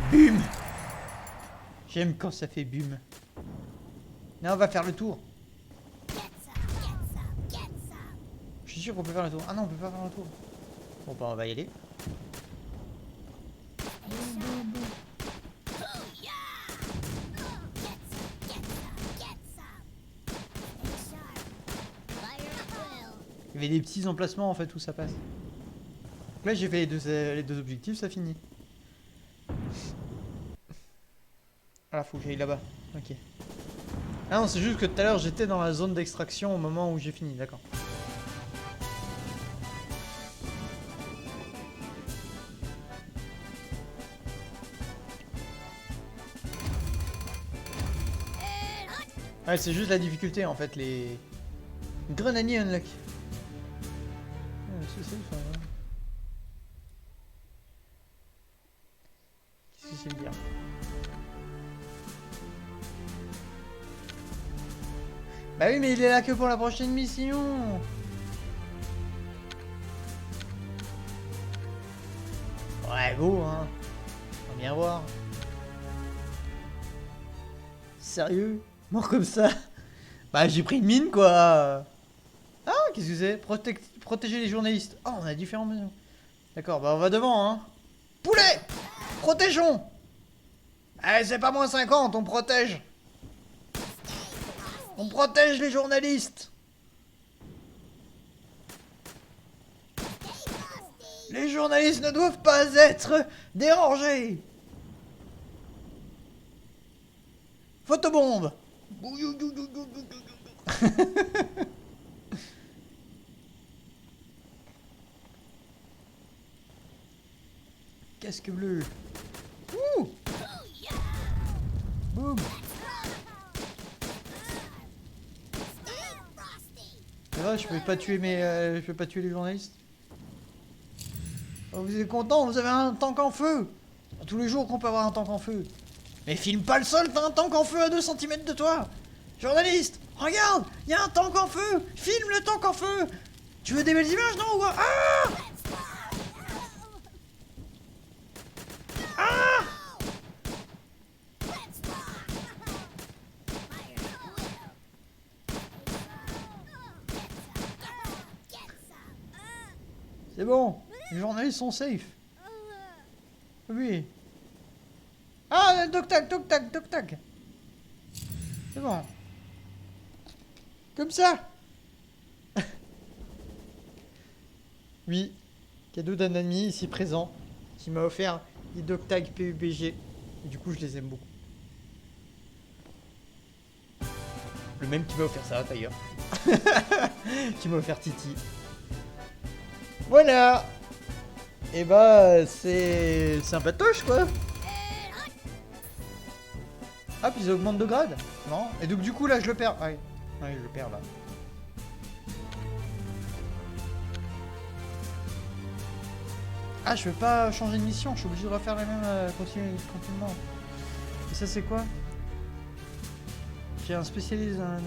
Bum. J'aime quand ça fait bum. Là on va faire le tour. Je suis sûr qu'on peut faire le tour. Ah non, on peut pas faire le tour. Bon bah on va y aller. Il y avait des petits emplacements en fait où ça passe. Donc là j'ai fait les deux objectifs, ça finit. Ah, faut que j'aille là-bas. Ok. Ah non, c'est juste que tout à l'heure j'étais dans la zone d'extraction au moment où j'ai fini, d'accord. Ouais, c'est juste la difficulté en fait, les... Grenadier unlock. C'est ça, enfin, ouais. Qu'est-ce que c'est le dire? Bah oui, mais il est là que pour la prochaine mission. Ouais, beau, hein. On va bien voir. Sérieux? Mort comme ça? Bah, j'ai pris une mine, quoi. Ah, qu'est-ce que c'est? Protéger les journalistes. Oh, on a différents maisons. D'accord, bah on va devant, hein. Poulet! Protégeons! Eh, c'est pas moins 50, on protège. On protège les journalistes. Les journalistes ne doivent pas être dérangés. Photobombe. Casque bleu. Ouh. Boum. C'est vrai, je peux pas tuer je peux pas tuer les journalistes. Oh, vous êtes content, vous avez un tank en feu. Tous les jours qu'on peut avoir un tank en feu. Mais filme pas le sol, t'as un tank en feu à 2 cm de toi. Journaliste, regarde, il y a un tank en feu. Filme le tank en feu. Tu veux des belles images, non, ou quoi? Ah! Ah! C'est bon, les journalistes sont safe. Oui. Ah, toc tac, toc tac, toc tac. C'est bon. Comme ça. Oui. Cadeau d'un ami ici présent qui m'a offert des Doc Tag PUBG. Et du coup, je les aime beaucoup. Le même qui m'a offert ça d'ailleurs. Qui m'a offert Titi. Voilà. Et bah, c'est sympatoche quoi. Ah, puis ils augmentent de grade. Non. Et donc, du coup, là, je le perds. Ouais, ouais, je le perds là. Ah, je peux pas changer de mission, je suis obligé de refaire la même continuellement. Et ça, c'est quoi? J'ai un spécialiste dans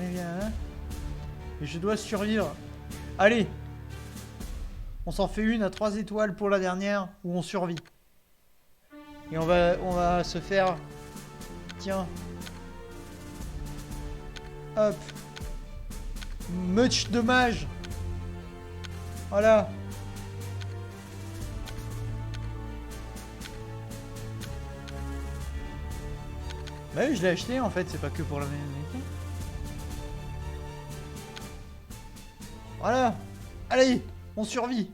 et je dois survivre. Allez! On s'en fait une à 3 étoiles pour la dernière où on survit. Et on va se faire. Tiens. Hop. Much dommage. Voilà. Bah oui, je l'ai acheté en fait, c'est pas que pour la même. Voilà. Allez, on survit.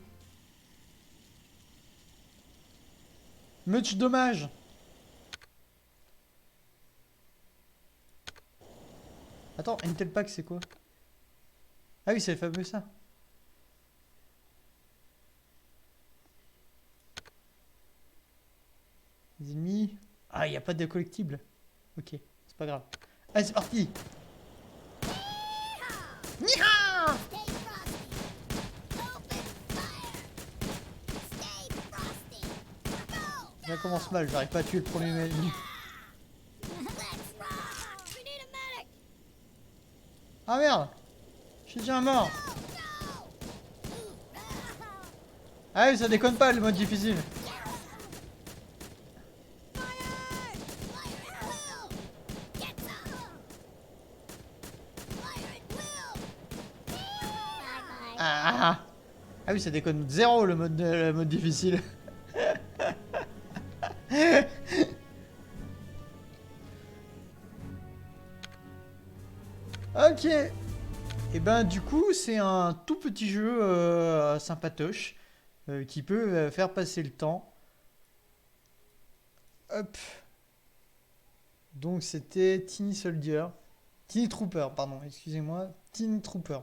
Much dommage. Attends, Intel Pack c'est quoi? Ah oui, c'est le fameux ça. Les ennemis. Ah, il n'y a pas de collectible. Ok, c'est pas grave. Allez, c'est parti. Nya! Ça commence mal, j'arrive pas à tuer le premier ennemi. Ah merde! Je suis déjà mort. Ah oui, ça déconne pas le mode difficile. Ah oui, ça déconne zéro le mode difficile. Ok. Et ben du coup, c'est un tout petit jeu sympatoche qui peut faire passer le temps. Hop. Donc c'était Tiny Soldier. Tiny Trooper, pardon, excusez-moi. Tiny Trooper.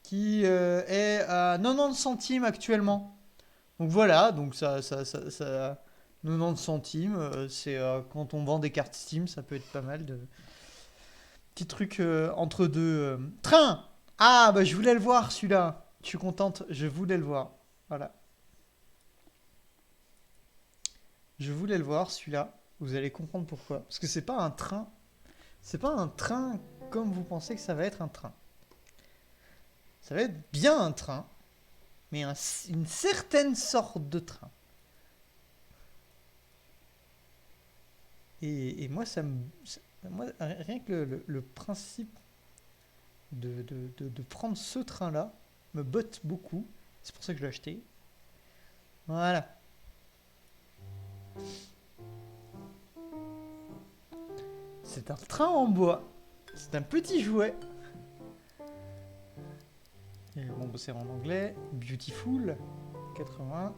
Qui est à 90 centimes actuellement. Donc voilà, donc ça 90 centimes, c'est quand on vend des cartes Steam, ça peut être pas mal de petits trucs entre deux. Train! Ah bah je voulais le voir celui-là. Je suis contente, je voulais le voir. Voilà. Je voulais le voir celui-là. Vous allez comprendre pourquoi. Parce que c'est pas un train. C'est pas un train comme vous pensez que ça va être un train. Ça va être bien un train, mais une certaine sorte de train. Et moi, moi, rien que le principe de prendre ce train-là me botte beaucoup. C'est pour ça que je l'ai acheté. Voilà. C'est un train en bois. C'est un petit jouet. Et bon, c'est en anglais. Beautiful. 80.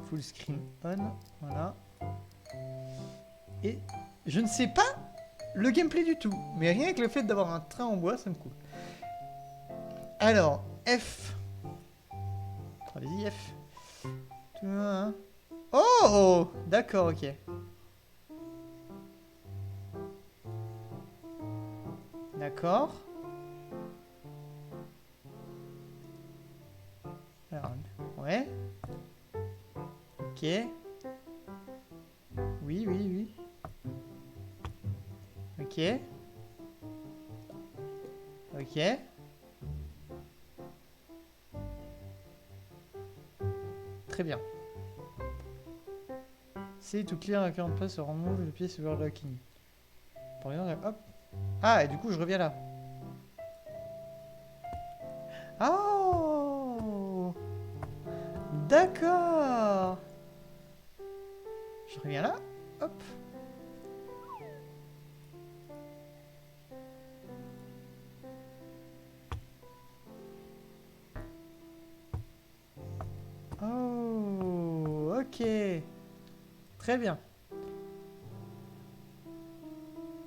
Full screen on. Voilà. Et je ne sais pas le gameplay du tout. Mais rien que le fait d'avoir un train en bois, ça me coule. Alors, F. Allez-y, F. Oh! D'accord, ok. D'accord. Alors, ouais. Ok. Oui, oui, oui. Ok. Ok. Très bien. C'est tout clear à 40 pas sur remove le pied sur locking. Par exemple, hop. Ah, et du coup, je reviens là. Oh! D'accord! Je reviens là. Hop. Oh, ok. Très bien.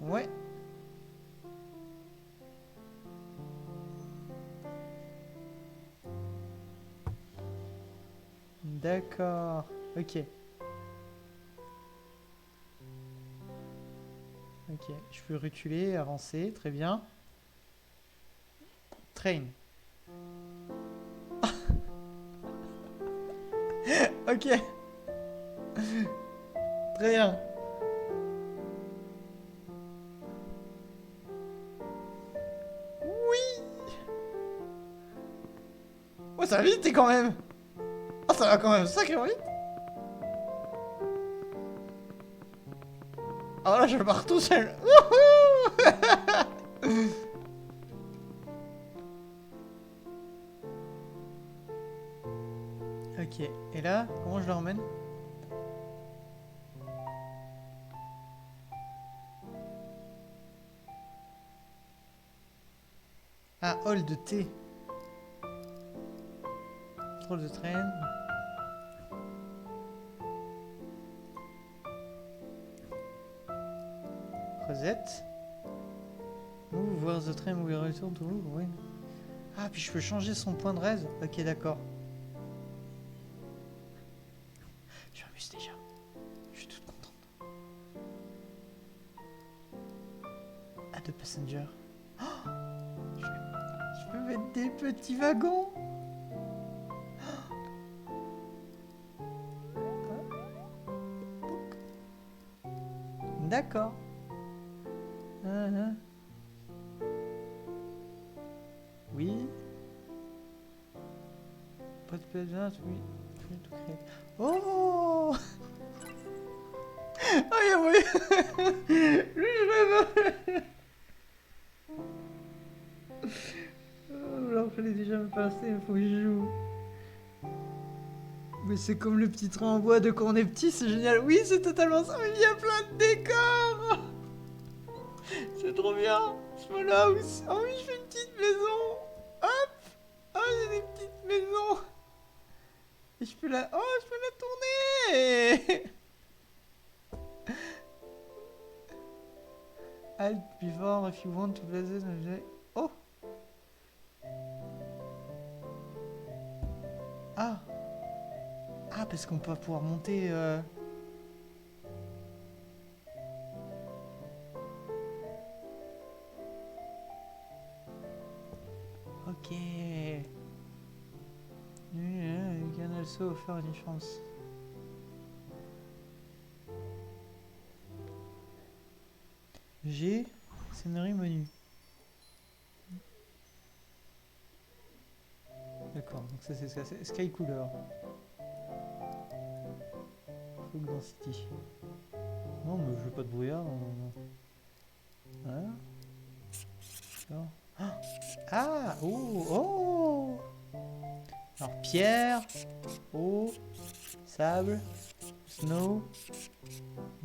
Ouais. D'accord. Ok. Ok. Je peux reculer, avancer. Très bien. Train. Ok. Très bien. Oui. Oh, ça va vite quand même. Oh, ça va quand même sacrément vite. Ah là, je pars tout seul. Wouhou. Ok. Et là, comment je le ramène? Ah, hold T. Contrôle de train. Reset. Move, where the train will return to move. Oui. Ah, puis je peux changer son point de raise. Ok, d'accord. Je m'amuse déjà. Je suis toute contente. Ah, de passenger. Oh, je peux mettre des petits wagons. D'accord. Oui. Pas de plaisance, oui. Je vais tout créer. Oh. Ah, y'a moyen. Je alors, fallait déjà me passer, il faut que je joue. Mais c'est comme le petit train en bois de quand on est petit, c'est génial. Oui, c'est totalement ça, mais il y a plein de décors. C'est trop bien. Small house. Oh oui, je fais une petite maison. Hop. Oh, j'ai des petites maisons. Et je peux la... Oh, je peux la tourner. Alt before if you want to place it. Oh. Ah. Ah, parce qu'on peut pouvoir monter... Ok. Yeah, you can also offer une chance. G, scénario menu. D'accord, donc ça c'est Sky Cooler. Fog Density. Non, mais je veux pas de brouillard. Non. Hein? Non. Ah! Oh! Oh! Alors, pierre, eau, sable, snow,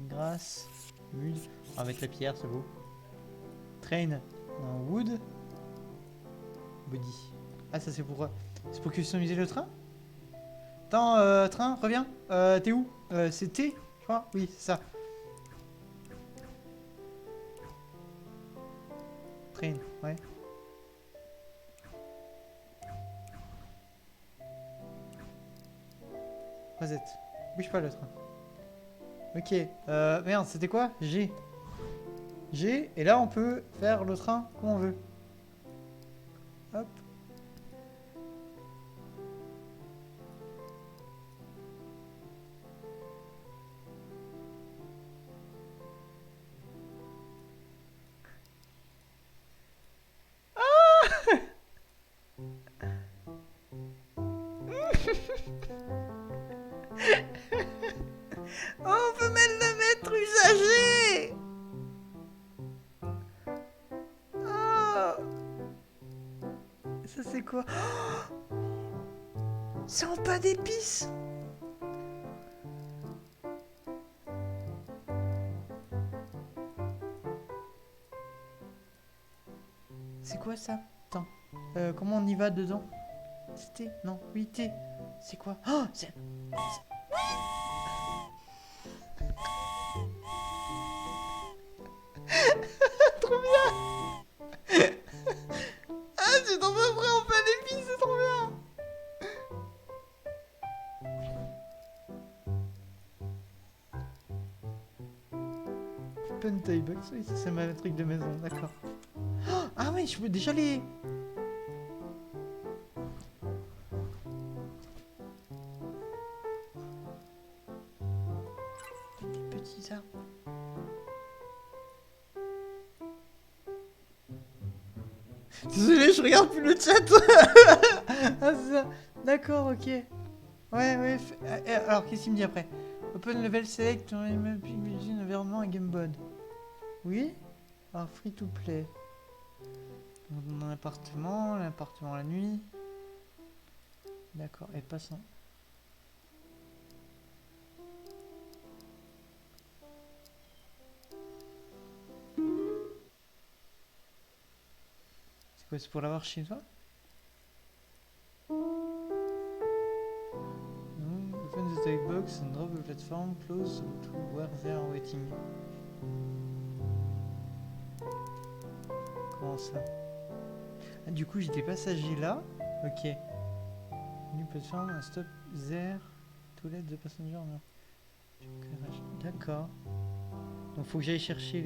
grasse, wood. On va mettre la pierre, c'est beau. Train, wood, body. Ah, ça c'est pour customiser le train? Attends, train, reviens. T'es où? C'est T, je crois? Oui, c'est ça. Train, ouais. Reset. Bouge pas le train. Ok. Merde, c'était quoi? G. G. Et là, on peut faire le train comme on veut. Hop. Oh, on peut même le mettre usagé. Oh. Ça c'est quoi? Oh, c'est en pain d'épices. C'est quoi ça? Attends. Comment on y va dedans? C'était... Non, oui, T. C'est quoi? Oh, c'est... Trop bien. Ah, c'est trop peu près en pain d'épices, c'est trop bien. Open Toy Box, oui, ça c'est ma truc de maison, d'accord. Oh, ah oui, je peux déjà les... Des petits arbres. Désolé, je regarde plus le chat. Ah, c'est ça. D'accord, ok. Ouais. Alors, qu'est-ce qu'il me dit après? Open level select, mapping, environnement et game mode. Oui? Alors, free to play. Dans l'appartement la nuit. D'accord, et passons. C'est quoi, c'est pour l'avoir chez toi? Open the toy box and drop the platform close to where they are waiting. Comment ça? Ah, du coup, j'ai des passagers là. Ok. New platform, stop there. To let the passenger know. D'accord. Donc, faut que j'aille chercher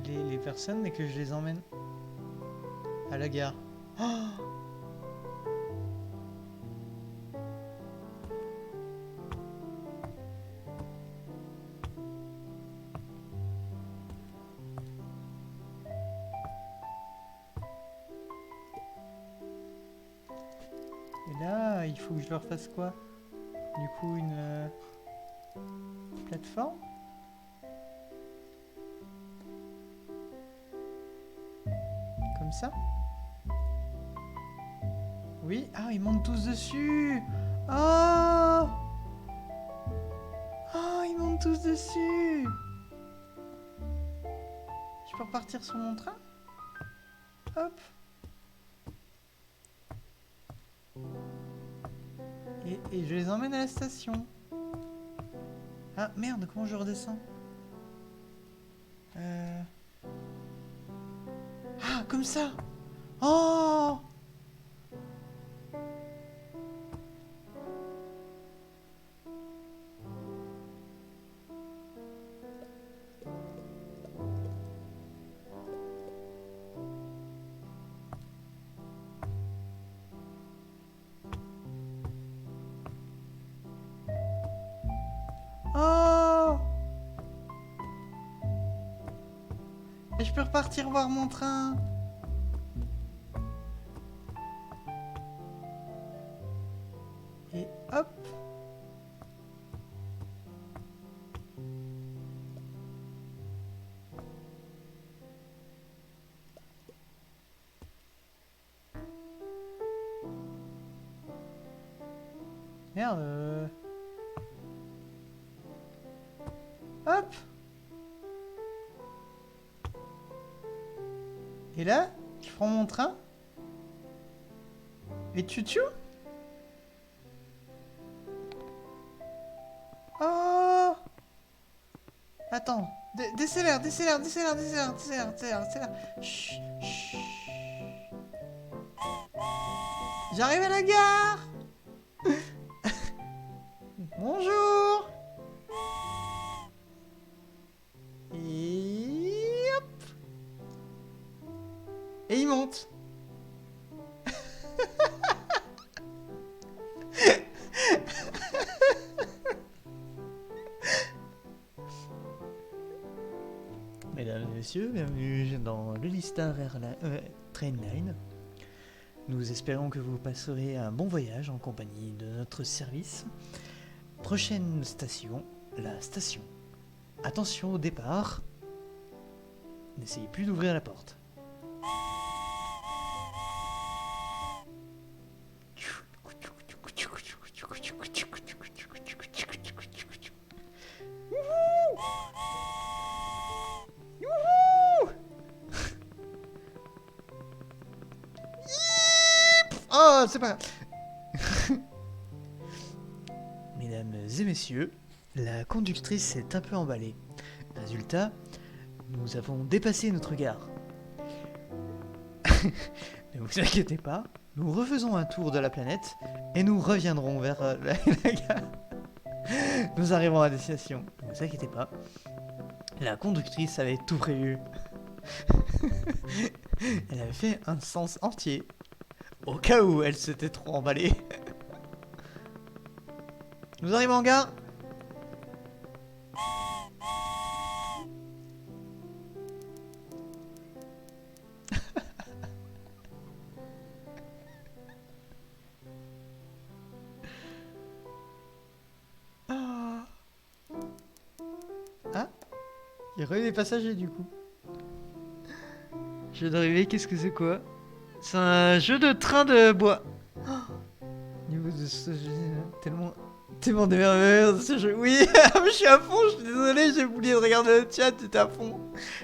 les personnes et que je les emmène à la gare. Oh! Et là, il faut que je leur fasse quoi? Du coup, une plateforme? Comme ça? Oui. Ah, ils montent tous dessus! Oh! Oh, ils montent tous dessus! Je peux repartir sur mon train? Hop! Et je les emmène à la station. Ah, merde, comment je redescends? Ah, comme ça! Oh! Oh! Et je peux repartir voir mon train. Merde. Hop. Et là, je prends mon train. Et tchou-tchou. Oh. Attends. Décélère. Chut, chut. J'arrive à la gare. Bonjour. Et hop. Et il monte. Mesdames et messieurs, bienvenue dans le Listar Trainline. Nous espérons que vous passerez un bon voyage en compagnie de notre service. Prochaine station, la station. Attention au départ. N'essayez plus d'ouvrir la porte. Oh, c'est pas grave. Mesdames et messieurs, la conductrice est un peu emballée. Résultat, nous avons dépassé notre gare. Ne vous inquiétez pas, nous refaisons un tour de la planète et nous reviendrons vers la gare. Nous arrivons à destination. Ne vous inquiétez pas, la conductrice avait tout prévu. Elle avait fait un sens entier. Au cas où elle s'était trop emballée. Nous arrivons en gare. Ah, il y aurait eu des passagers du coup. Je viens d'arriver, qu'est-ce que c'est quoi? C'est un jeu de train de bois. Niveau de ce jeu, tellement merveilleux ce jeu. Oui, je suis à fond, je suis désolé, j'ai oublié de regarder le chat, j'étais à fond.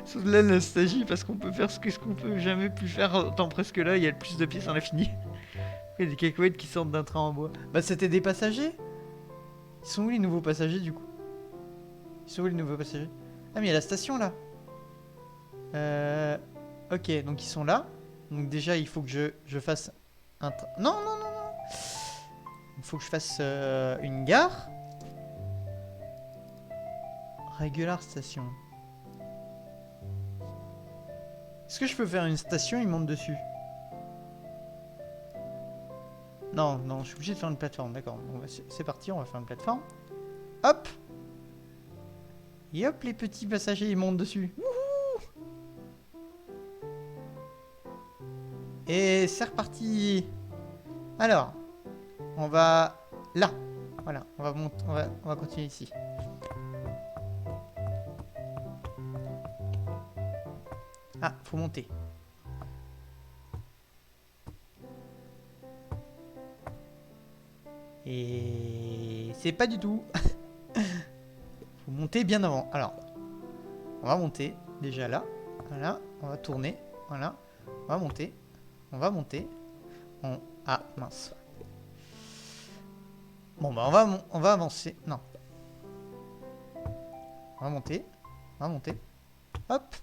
Sous de la nostalgie parce qu'on peut faire ce qu'on peut jamais plus faire tant presque là, il y a le plus de pièces à l'infini. Il y a des cacahuètes qui sortent d'un train en bois. Bah c'était des passagers. Ils sont où les nouveaux passagers du coup? Ils sont où les nouveaux passagers? Ah mais il y a la station là. Ok, donc ils sont là. Donc déjà il faut que je fasse un train. Non. Il faut que je fasse une gare. Regular station. Est-ce que je peux faire une station, il monte dessus? Non, je suis obligé de faire une plateforme, d'accord. Bon, bah, c'est parti, on va faire une plateforme. Hop. Et hop, les petits passagers, ils montent dessus. Wouhou. Et c'est reparti. Alors, on va là. Voilà, on va continuer ici. Ah, faut monter. Et c'est pas du tout. Faut monter bien avant. Alors, on va monter déjà là. Voilà, on va tourner. Voilà, on va monter. Ah, mince. Bon, bah on va avancer. Non. On va monter. Hop.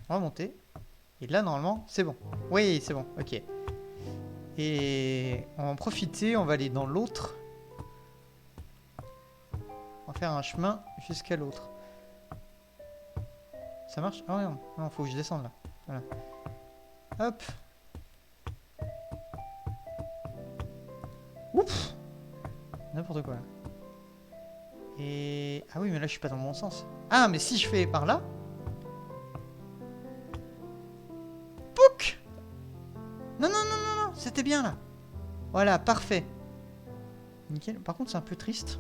On va monter. Et là, normalement, c'est bon. Oui, c'est bon. Ok. Et on va en profiter. On va aller dans l'autre. On va faire un chemin jusqu'à l'autre. Ça marche? Ah ouais, non, faut que je descende là. Voilà. Hop. Oups. N'importe quoi. Et... ah oui, mais là, je suis pas dans le bon sens. Ah, mais si je fais par là... Pouc. Non, c'était bien là. Voilà, parfait. Nickel. Par contre, c'est un peu triste.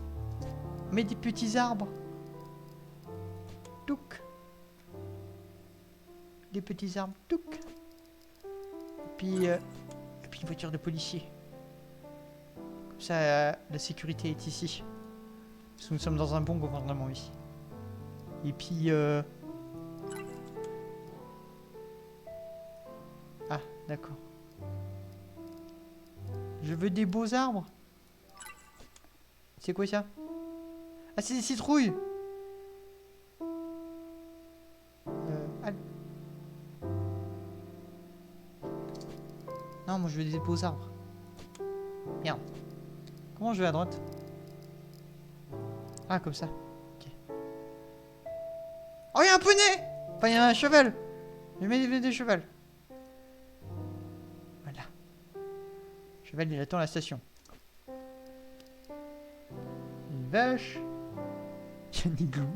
Mais des petits arbres. Touc. Des petits arbres. Touc. Et puis une voiture de policier. Comme ça, la sécurité est ici. Parce que nous sommes dans un bon gouvernement ici. Et puis... Ah, d'accord. Je veux des beaux arbres. C'est quoi ça? Ah, c'est des citrouilles. Allez. Non, moi je veux des beaux arbres. Merde. Comment je vais à droite? Ah, comme ça. Ok. Oh, il y a un poney! Enfin, il y a un cheval. Je mets des chevals. Voilà. Le cheval, il attend à la station. Une vache. Il y a un igloo.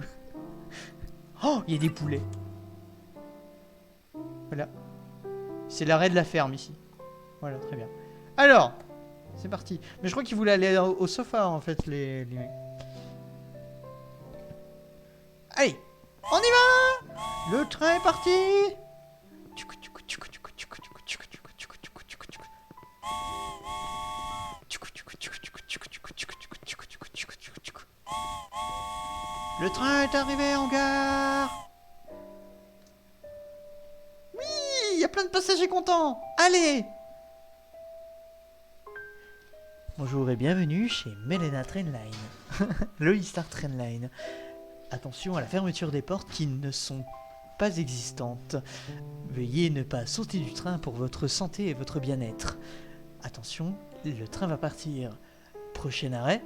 Oh, il y a des poulets. Voilà. C'est l'arrêt de la ferme ici. Voilà, très bien. Alors, c'est parti. Mais je crois qu'ils voulaient aller au sofa en fait, les mecs. Allez, on y va! Le train est parti! Le train est arrivé en gare! Oui! Il y a plein de passagers contents! Allez! Bonjour et bienvenue chez Melena Trainline. Le Star Trainline. Attention à la fermeture des portes qui ne sont pas existantes. Veuillez ne pas sauter du train pour votre santé et votre bien-être. Attention, le train va partir. Prochain arrêt,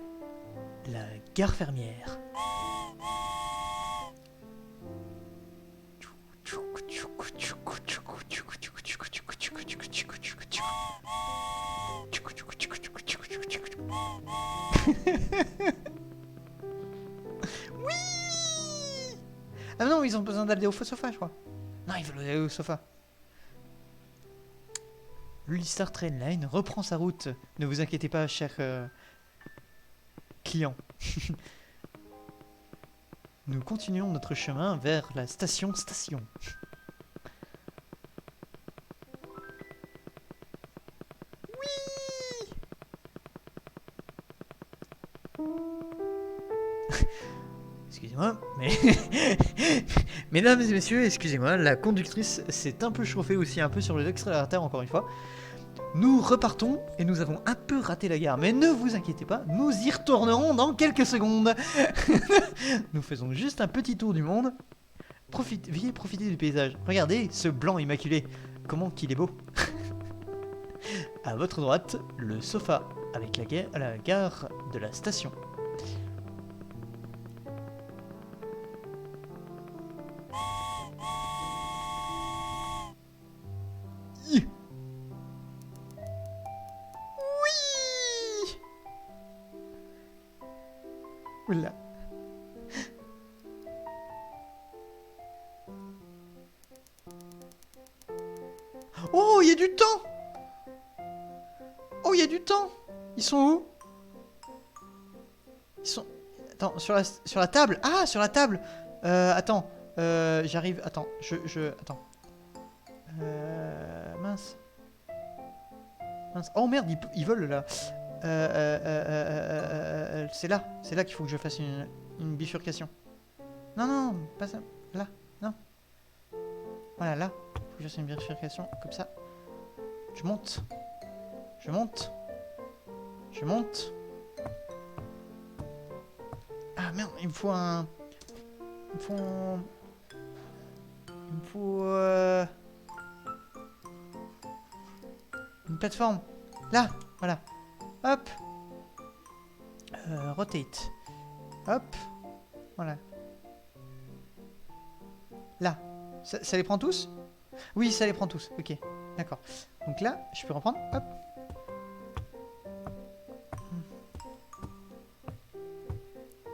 la gare fermière. Ah non, ils ont besoin d'aller au sofa, je crois. Non, ils veulent aller au sofa. L'Ulystar Trainline reprend sa route. Ne vous inquiétez pas, cher client. Nous continuons notre chemin vers la station. Excusez-moi, mais... Mesdames et messieurs, excusez-moi, la conductrice s'est un peu chauffée aussi un peu sur l'accélérateur encore une fois. Nous repartons et nous avons un peu raté la gare, mais ne vous inquiétez pas, nous y retournerons dans quelques secondes. Nous faisons juste un petit tour du monde. Veuillez profiter du paysage. Regardez ce blanc immaculé, comment qu'il est beau. À votre droite, le sofa avec la gare de la station. Oula. Oh, il y a du temps! Oh, il y a du temps! Ils sont où? Ils sont... Attends, sur la table? Ah, sur la table! Attends. J'arrive... Attends, Attends. Mince. Mince. Oh merde, ils volent là. C'est là qu'il faut que je fasse une bifurcation. Non, pas ça. Là, non. Voilà, là. Il faut que je fasse une bifurcation, comme ça. Je monte. Ah merde, il me faut un... une plateforme. Là, voilà. Hop. Rotate. Hop. Voilà. Là. Ça les prend tous? Oui, ça les prend tous. Ok. D'accord. Donc là, je peux reprendre. Hop.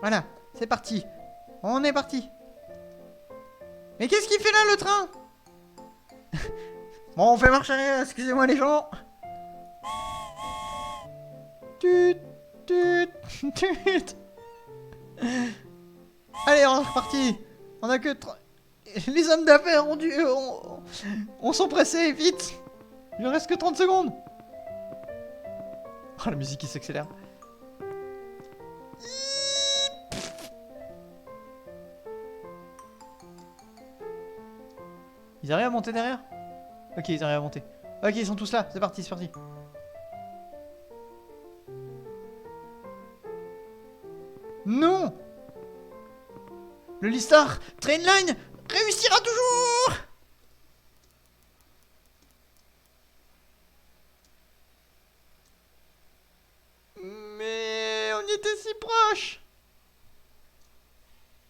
Voilà. C'est parti. On est parti. Mais qu'est-ce qu'il fait là, le train? Bon, on fait marche arrière. Excusez-moi, les gens. Tut. Allez, on est reparti. On a que... Les hommes d'affaires on sont pressés, vite. Il ne reste que 30 secondes. Oh, la musique qui s'accélère. Ils arrivent à monter derrière? Ok, ils arrivent à monter. Ok, ils sont tous là. C'est parti, c'est parti. Non! Le Listar Trainline réussira toujours! Mais on était si proches!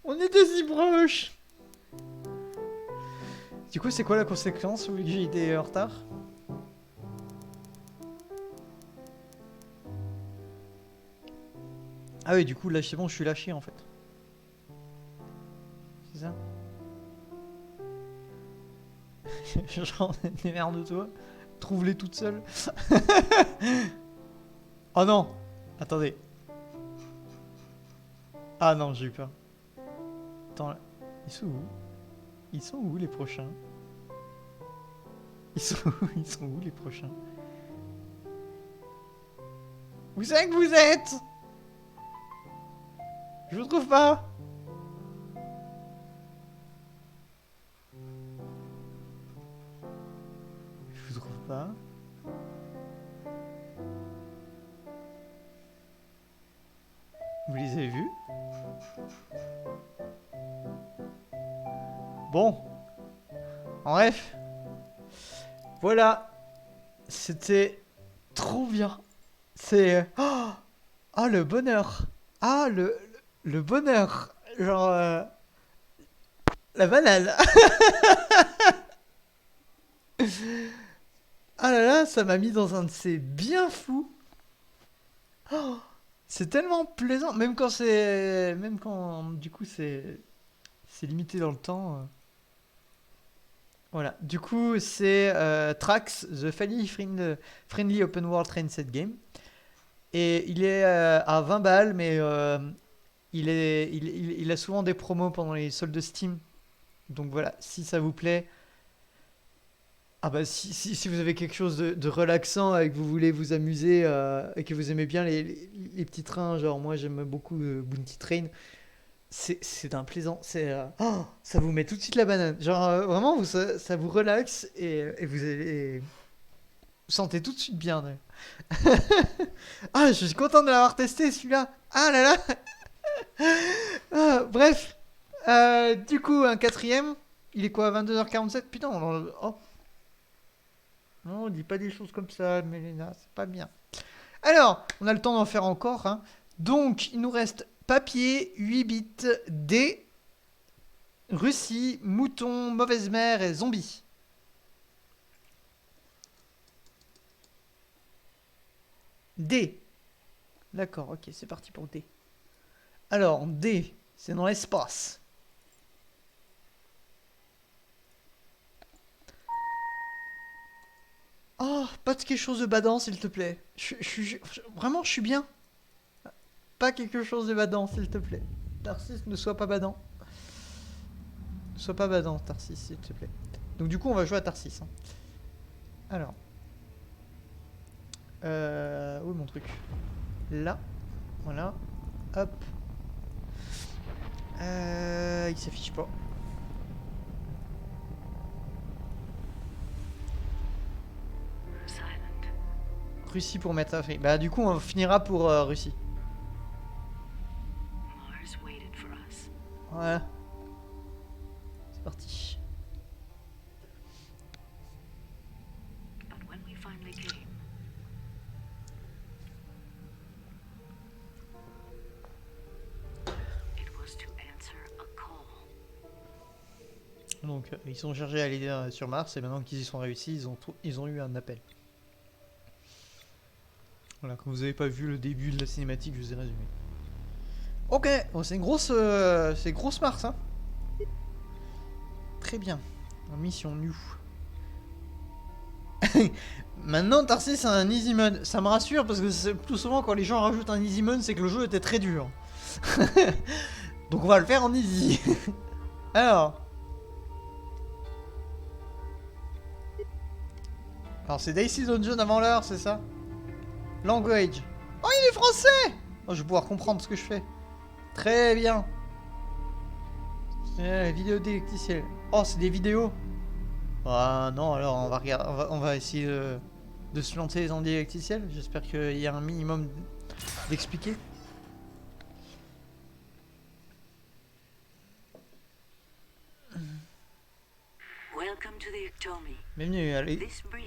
On était si proches! Du coup, c'est quoi la conséquence vu que j'ai été en retard? Ah oui, du coup, là, c'est bon, je suis lâché en fait. C'est ça? Genre, démerde-toi. Trouve-les toutes seules. Oh non! Attendez. Ah non, j'ai eu peur. Attends, là. Ils sont où? Ils sont où les prochains? Ils sont où les prochains? Où c'est que vous êtes? Je vous trouve pas. Je vous trouve pas. Vous les avez vus? Bon. En bref. Voilà. C'était trop bien. C'est... Oh, ah, le bonheur. Ah, le bonheur. Genre... la banane. Ah là là, ça m'a mis dans un de ces biens fous. Oh, c'est tellement plaisant. Même quand c'est... Même quand, du coup, c'est limité dans le temps. Voilà. Du coup, c'est Trax, The Friendly Open World Train Set Game. Et il est à 20 balles, mais il a souvent des promos pendant les soldes de Steam. Donc voilà, si ça vous plaît. Ah bah si vous avez quelque chose de relaxant et que vous voulez vous amuser et que vous aimez bien les petits trains, genre moi j'aime beaucoup Bounty Train, c'est un plaisant. Oh, ça vous met tout de suite la banane. Genre vraiment, ça vous relaxe et vous sentez tout de suite bien. Ah, je suis content de l'avoir testé celui-là. Ah là là. Ah, bref. Du coup, un quatrième. Il est quoi, 22h47? Putain, oh. Non, on dit pas des choses comme ça, Mélina, c'est pas bien. Alors, on a le temps d'en faire encore. Hein. Donc, il nous reste papier, 8 bits, dés, Russie, mouton, mauvaise mère et zombie. D. D'accord, ok, c'est parti pour D. Alors, D, c'est dans l'espace. Oh, pas de quelque chose de badant, s'il te plaît. Vraiment, je suis bien. Pas quelque chose de badant, s'il te plaît. Tarsis, ne sois pas badant. Ne sois pas badant, Tarsis, s'il te plaît. Donc du coup, on va jouer à Tarsis. Hein. Alors. Où est mon truc? Là. Voilà. Hop. Il s'affiche pas. Russie pour mettre à fait. Bah du coup, on finira pour Russie. Voilà. C'est parti. Donc ils sont chargés à aller sur Mars et maintenant qu'ils y sont réussis, ils ont eu un appel. Voilà, comme vous avez pas vu le début de la cinématique, je vous ai résumé. Ok, bon, c'est grosse Mars, hein. Très bien. En mission new. Maintenant, Tarsis a un easy mode. Ça me rassure parce que plus souvent quand les gens rajoutent un easy mode, c'est que le jeu était très dur. Donc on va le faire en easy. Alors, c'est Daisy Dungeon avant l'heure, c'est ça? Language. Oh, il est français! Oh, je vais pouvoir comprendre ce que je fais. Très bien. Vidéo délecticiel. Oh, c'est des vidéos. Ah non, alors on va regarder, on va essayer de se lancer dans des délecticiels. J'espère qu'il y a un minimum d'expliquer. Bienvenue à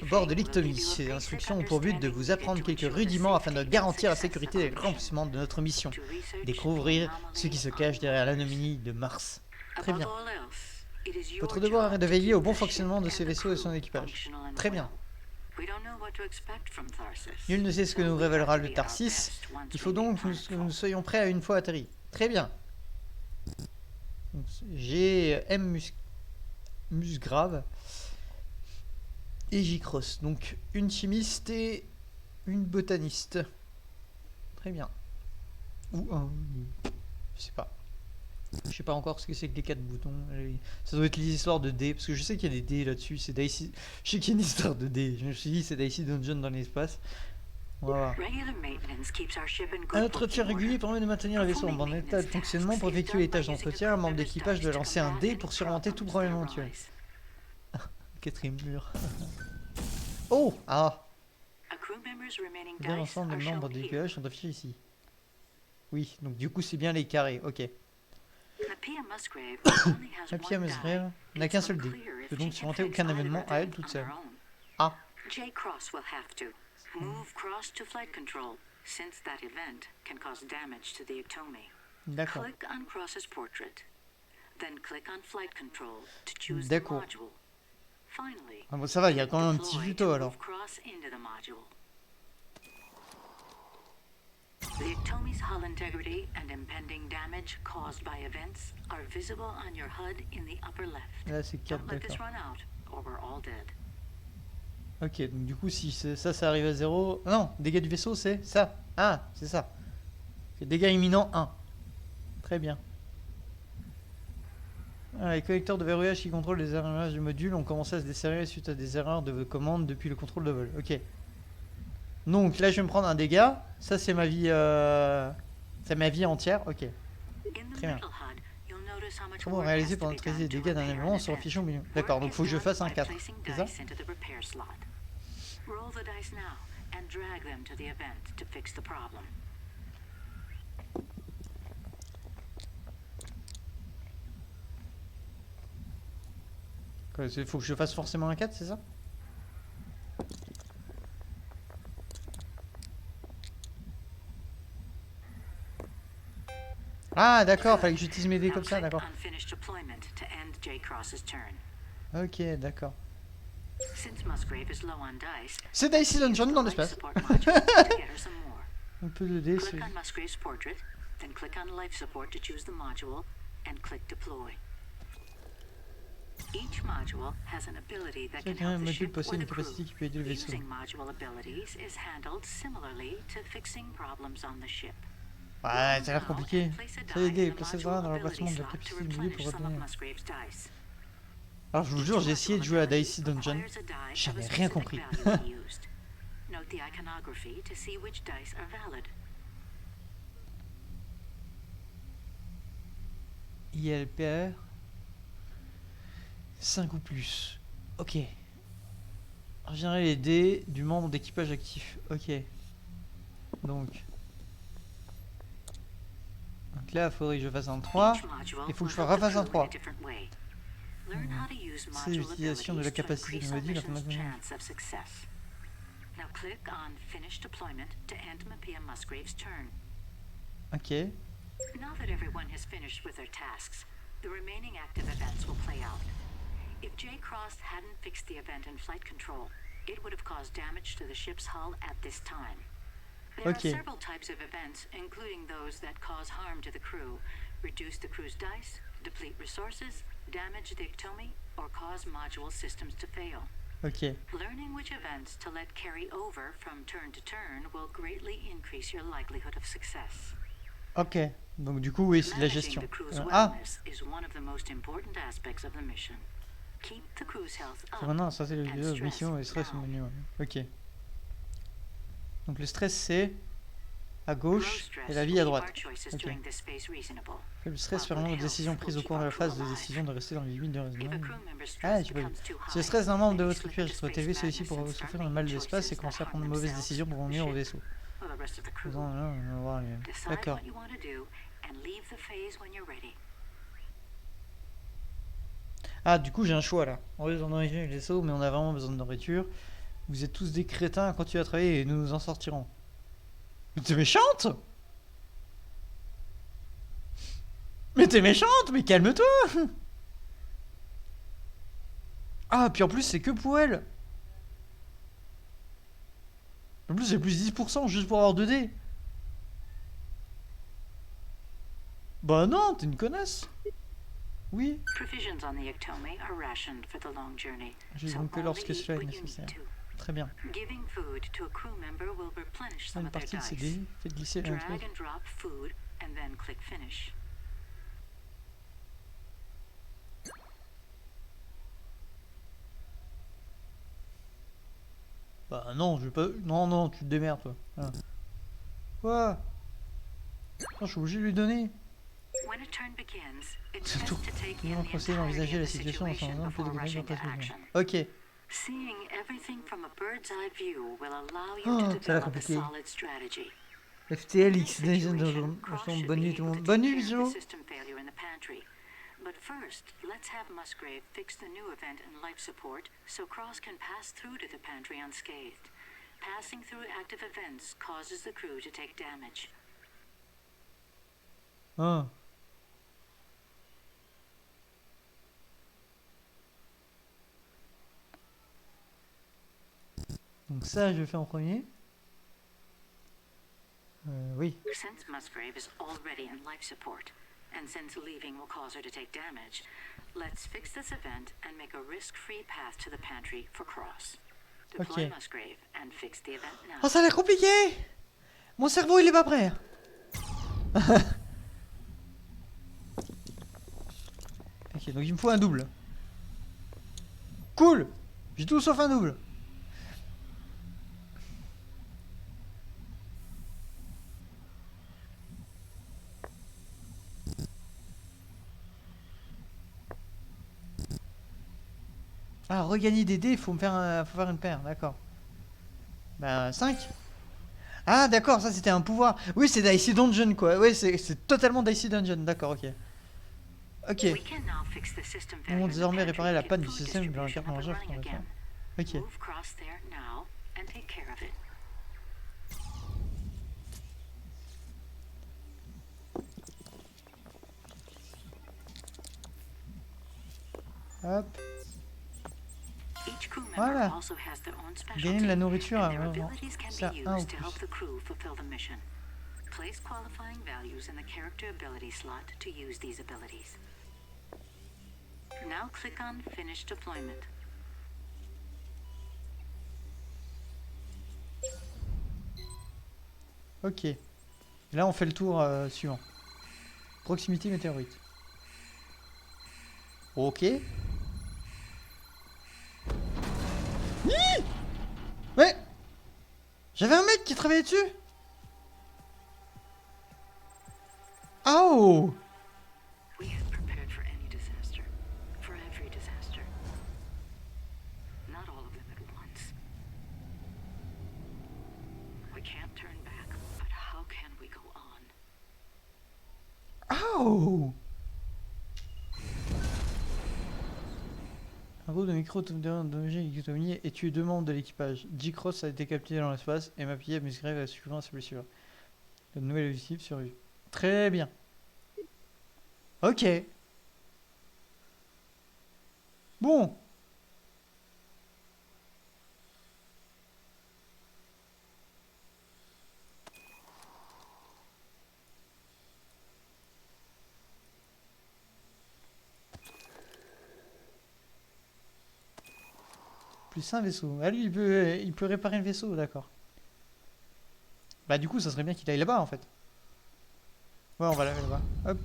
bord de l'Ictomie. Ces instructions ont pour but de vous apprendre quelques rudiments afin de garantir la sécurité et l'accomplissement de notre mission. Découvrir ce qui se cache derrière l'anomalie de Mars. Très bien. Votre devoir est de veiller au bon fonctionnement de ce vaisseau et son équipage. Très bien. Nul ne sait ce que nous révélera le Tarsis. Il faut donc que nous soyons prêts à une fois atterris. Très bien. J'ai M Musgrave et J-Cross. Donc une chimiste et une botaniste. Très bien. Ou un... Je sais pas. Je sais pas encore ce que c'est que les 4 boutons. Ça doit être les histoires de dés. Parce que je sais qu'il y a des dés là-dessus. C'est Dicey. Je sais qu'il y a une histoire de dés. Je me suis dit c'est Dicey Dungeon dans l'espace. Voilà. Un entretien régulier permet de maintenir le vaisseau en bon état de fonctionnement. Pour effectuer les tâches d'entretien, un membre d'équipage doit lancer un dé pour surmonter tout problème éventuel. Quatrième mur. Oh! Ah! Bien l'ensemble des membres d'équipage sont affichés ici. Oui, donc du coup c'est bien les carrés, ok. La Pia Musgrave n'a qu'un seul dé. Ne peut donc surmonter aucun événement à elle toute seule. Ah! D'accord. D'accord. Ah bon, ça va, il y a quand même un petit tuto alors. The Ectomy's hull integrity and impending damage caused by events are visible on your HUD in the upper left. Là c'est 4, Don't let this d'accord. run out, or we're all dead. Ok, donc du coup si ça arrive à 0... Non, dégâts du vaisseau c'est ça. Ah, c'est ça. Okay, dégâts imminents 1. Très bien. Ah, les connecteurs de verrouillage qui contrôlent les arrêtages du module ont commencé à se desserrer suite à des erreurs de commande depuis le contrôle de vol. Ok. Donc là je vais me prendre un dégât. Ça c'est ma vie c'est ma vie entière. Ok. Très bien. Comment réaliser pour neutraliser les dégâts d'un élément sur un fichier au milieu. D'accord, donc faut que je fasse un 4. C'est ça? Il faut que je fasse forcément un 4, c'est ça? Ah d'accord, fallait que j'utilise mes dés comme ça, d'accord. Ok, d'accord. C'est Dicey Dungeon dans l'espace. Un peu de dés, c'est... Chacun module possède une capacité qui peut aider le vaisseau. Ouais, ça a l'air compliqué. Ça a aidé, placez le dans l'emplacement de la capacité du milieu pour redonner. Alors je vous jure, j'ai essayé de jouer à Dicey Dungeon. J'avais rien compris. ILPR 5 ou plus. Ok. Régénérer les dés du membre d'équipage actif. Ok. Donc là, il faudrait que je fasse un 3. Il faut que je refasse un 3. C'est l'utilisation de la capacité du module afin de... Ok. Now that everyone has finished with their tasks, the remaining active events will play out. If J. Cross hadn't fixed the event in flight control, it would have caused damage to the ship's hull at this time. There are several types of events, including those that cause harm to the crew, reduce the crew's dice, deplete resources, damage the Ectomy, or cause module systems to fail. Ok. Learning which events to let carry over from turn to turn will greatly increase your likelihood of success. Ok. Donc du coup, oui, c'est de la gestion. Ah. Maintenant, ça c'est le mission et stress au menu. Ouais. Ok. Donc le stress c'est à Low gauche et stress la vie will à keep droite. our choices Ok. during this phase reasonable. Faible stress permet aux décisions prises au cours de la phase de décision de rester dans les limites de If a raisonnement. crew member's Ah, stress tu peux. becomes too Si le high, stress d'un membre de then you votre slip équipage into soit space élevé, celui-ci madness pourra and souffrir start le making mal de l'espace et choices that commencer à harm prendre de mauvaises themselves, décisions pour the nuire au ship, vaisseau. or the rest of the crew. Faisant- on va voir les- Decide D'accord. what you want to do and leave the phase when you're ready. Ah, du coup, j'ai un choix là. On va dans les vaisseaux, mais on a vraiment besoin de nourriture. Vous êtes tous des crétins, continuez à travailler et nous nous en sortirons. Mais t'es méchante! Mais t'es méchante, mais calme-toi! Ah, puis en plus, c'est que pour elle! En plus, j'ai plus 10% juste pour avoir 2D! Bah non, t'es une connasse! Oui, Provisions on the Ectome are rationed for the long journey. j'ai So donc que only lorsque eat cela est what you need nécessaire. to. Très bien. Giving food to a crew member will replenish some Une of their partie de ces dice. dés fait glisser un Drag truc. and drop food and then click finish. Bah non, je vais pas. Non, non, tu te démerdes toi. Ah. Quoi? Non, je suis obligé de lui donner. When a turn begins, it's Surtout, best to take nous in allons the procéder entirety d'envisager of la the situation dans son situation ensemble, before de rushing to gagner action. Ok. Seeing everything from a bird's eye view will allow you Oh, to ça a l'air develop a compliqué. solid strategy. FTL In X this Legend situation, of Cross Bonne should bonne be nuit tout le able monde. to Bonne take nuit, care of the bisous. system failure in the pantry. But first, let's have Musgrave fix the new event in life support so Cross can pass through to the pantry unscathed. Passing through active events causes the crew to take damage. Ah. Donc ça, je le fais en premier. Oui. Since Musgrave is already in life support, and since leaving will cause her to take damage, let's fix this event and make a risk-free path to the pantry for Cross. Deploy Ok. Musgrave and fix the event now. Oh, ça a l'air compliqué! Mon cerveau, il est pas prêt. Ok, donc il me faut un double. Cool! J'ai tout sauf un double. Ah, regagner des dés, il faut me faire, faut faire une paire, d'accord. Bah, 5. Ah, d'accord, ça c'était un pouvoir. Oui, c'est Dicey Dungeon, quoi. Oui, c'est totalement Dicey Dungeon, d'accord, ok. Ok. We can now fix the system Nous failure allons in the désormais pantry réparer and la get panne du food système de la distribution carte up and majeure running again. Ok. Move Cross there now and take care of it. Hop. Each crew member Voilà. also has their own Gagner de la specialty, nourriture and à their vraiment. abilities can Ça, be un ou used to help plus. the crew fulfill the mission. Place qualifying values in the character ability slot to use these abilities. Now click on Finish Deployment. Ok. Et là, on fait le tour suivant. Proximité météorite. Ok. Hi. Ouais. J'avais un mec qui travaillait dessus. Oh. We have prepared for any disaster, for every disaster. Not all of them at once. We can't turn back, but how can we go on? Oh. Un groupe de micro-autonomie et tué 2 membres de l'équipage. J-Cross a été capturé dans l'espace et Mapiev Musgrave a suivant ses blessures. Le nouvel objectif survie. Très bien. Ok. Bon. Plus un vaisseau. Ah lui, il peut réparer le vaisseau, d'accord. Bah du coup, ça serait bien qu'il aille là-bas, en fait. Ouais, on va aller là-bas. Hop.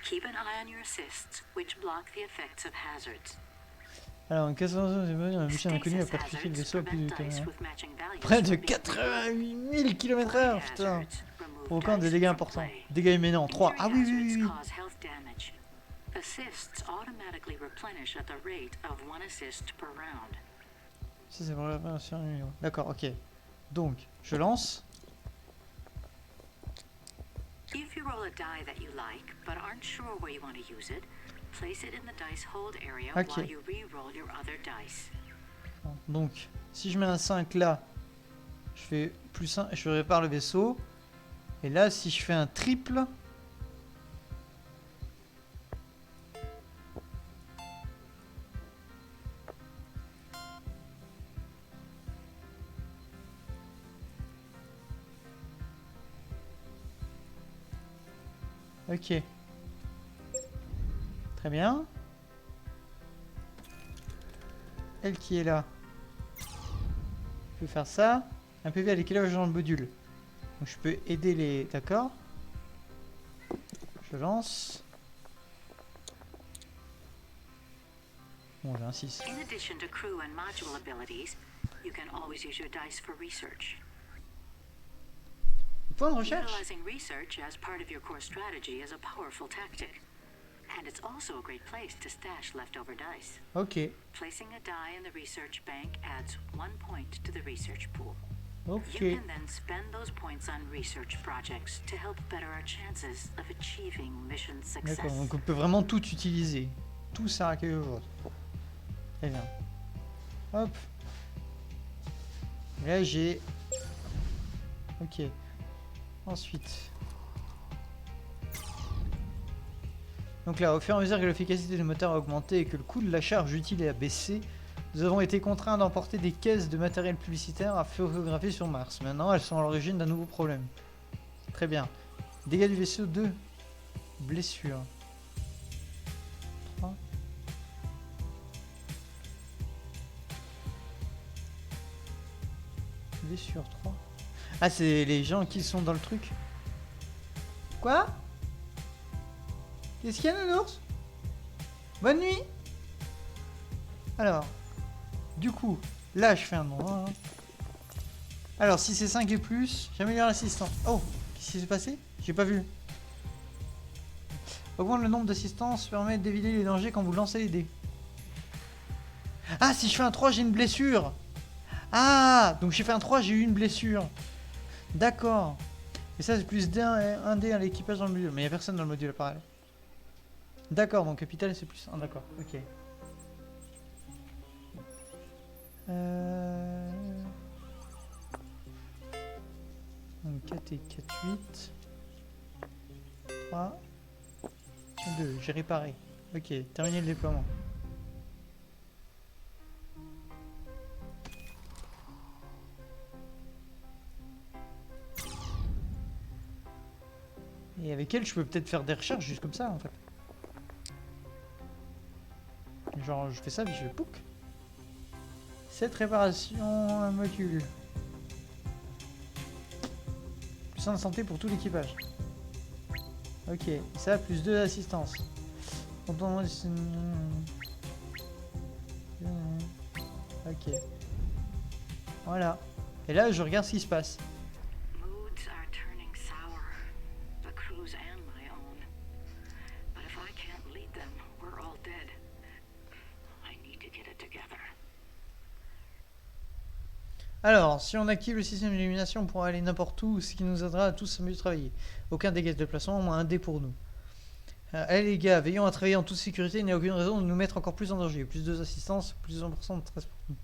Keep an eye on your assists, which block the effects of hazards. Alors, une catastrophe, un bûcher inconnu a Stasis petrifié le hazards vaisseau à plus de prevent dice 80 with matching values près de from being 88 000 km/h, Fire putain. hazards remove Provoquant des dice dégâts from importants. play. Dégâts imminents, 3. Ah oui, Injury oui, oui, hazards oui. cause health damage. Assists automatically replenish at the rate of 1 assist per round. Ça, c'est pour la version numéro. D'accord, ok. Donc, je lance. If you roll a die that you like, but aren't sure where you want to use it, place it in the dice hold area Ok. while you re-roll your other dice. Donc, si je mets un 5 là, je fais plus 1, je répare le vaisseau. Et là, si je fais un triple. Ok. Très bien. Elle qui est là. Je peux faire ça. Un PV à l'équilibrage dans le module. Donc je peux aider les... D'accord. Je lance. Bon, j'ai un 6. In addition to crew and module abilities, you can always use your dice for research. Point de recherche. Utilizing research as part of your core strategy is a powerful tactic. And it's also a great place to stash leftover dice. Ok. Placing a die in the research bank adds 1 point to the research pool. Ok. You can then spend those points on research projects to help better our chances of achieving mission success. D'accord, donc on peut vraiment tout utiliser. Tout sert à quelque chose. Très bien. Hop. Et là j'ai... Ok. Ensuite. Donc là, au fur et à mesure que l'efficacité du moteur a augmenté et que le coût de la charge utile a baissé, nous avons été contraints d'emporter des caisses de matériel publicitaire à photographier sur Mars. Maintenant, elles sont à l'origine d'un nouveau problème. Très bien. Dégâts du vaisseau 2. Blessure. 3. Blessure 3. Ah, c'est les gens qui sont dans le truc. Quoi? Qu'est-ce qu'il y a, Nounours? Bonne nuit. Alors, du coup, là, je fais un nom. Alors, si c'est 5 et plus, j'améliore l'assistant. Oh, qu'est-ce qui s'est passé? J'ai pas vu. Augmente le nombre d'assistances, permet d'éviter les dangers quand vous lancez les dés. Ah, si je fais un 3, j'ai une blessure. Ah, donc j'ai fait un 3, j'ai eu une blessure. D'accord. Et ça, c'est plus un dé à l'équipage dans le module. Mais il n'y a personne dans le module, pareil. D'accord, donc capital, c'est plus 1. D'accord, ok. Donc 4 et 4, 8. 3. 2, j'ai réparé. Ok, terminé le déploiement. Et avec elle, je peux peut-être faire des recherches juste comme ça, en fait. Genre, je fais ça, puis je fais pouc. Cette réparation, un module. Plus 1 de santé pour tout l'équipage. Ok, ça, plus 2 d'assistance. Ok. Voilà. Et là, je regarde ce qui se passe. Moods are turning sour. The crew's and my own. But if I can't lead them, we're all dead. I need to get it together. Alors, si on active le système d'illumination pour aller n'importe où, ce qui nous aidera à tous à mieux travailler. Aucun dégât de déplacement, au moins un dé pour nous. Allez les gars, veillons à travailler en toute sécurité, il n'y a aucune raison de nous mettre encore plus en danger. Plus 2 assistances, plus 1% de stress pour nous.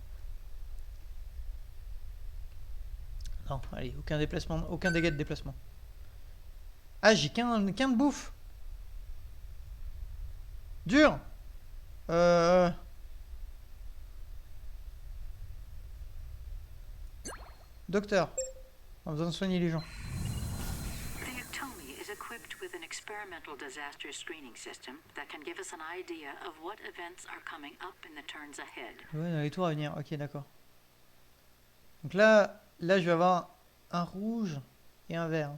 Non, allez, aucun déplacement, aucun dégât de déplacement. Ah, j'ai qu'un de bouffe. Dur. Docteur, on a besoin de soigner les gens. The Ectomi is equipped with an experimental disaster screening system that can give us an idea of what events are coming up in the turns ahead. Ouais, dans les tours à venir. Ok, d'accord. Donc là, je vais avoir un rouge et un vert.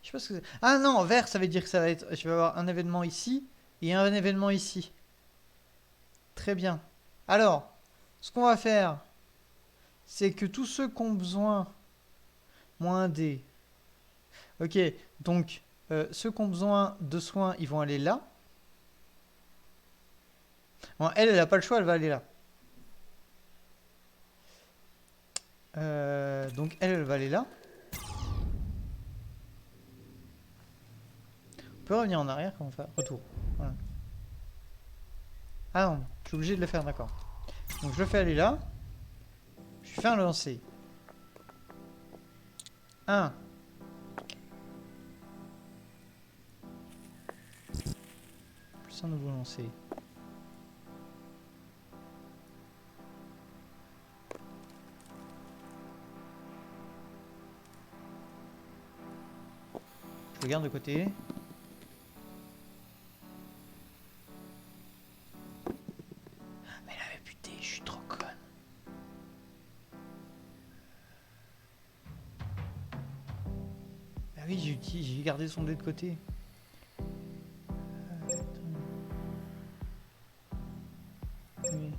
Je sais pas ce que c'est. Ah non, vert, ça veut dire que ça va être. Je vais avoir un événement ici et un événement ici. Très bien. Alors, ce qu'on va faire, c'est que tous ceux qui ont besoin, moins D. Ok, donc ceux qui ont besoin de soins, ils vont aller là. Bon, elle n'a pas le choix, elle va aller là. Donc elle va aller là. On peut revenir en arrière, comment faire? Retour. Voilà. Ah non, je suis obligé de le faire, d'accord. Donc je le fais aller là. Je fais un lancer. 1. Plus un nouveau lancer. Je le garde de côté. Mais elle avait buté, je suis trop conne. Ah oui, j'ai gardé son dé de côté. Oui.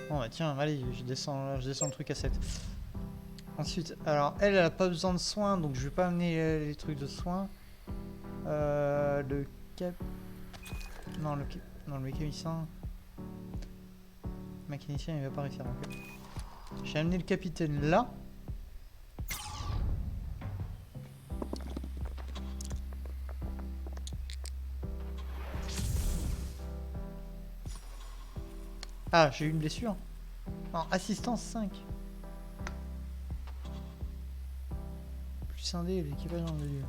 Bon bah tiens, allez, je descends le truc à 7. Ensuite, alors elle a pas besoin de soins, donc je vais pas amener les trucs de soins. Le cap... Non, le mécanicien... Le mécanicien il va pas réussir. Donc... J'ai amené le capitaine là. Ah, j'ai eu une blessure. Non, assistance 5. Plus un dé, l'équipage en milieu.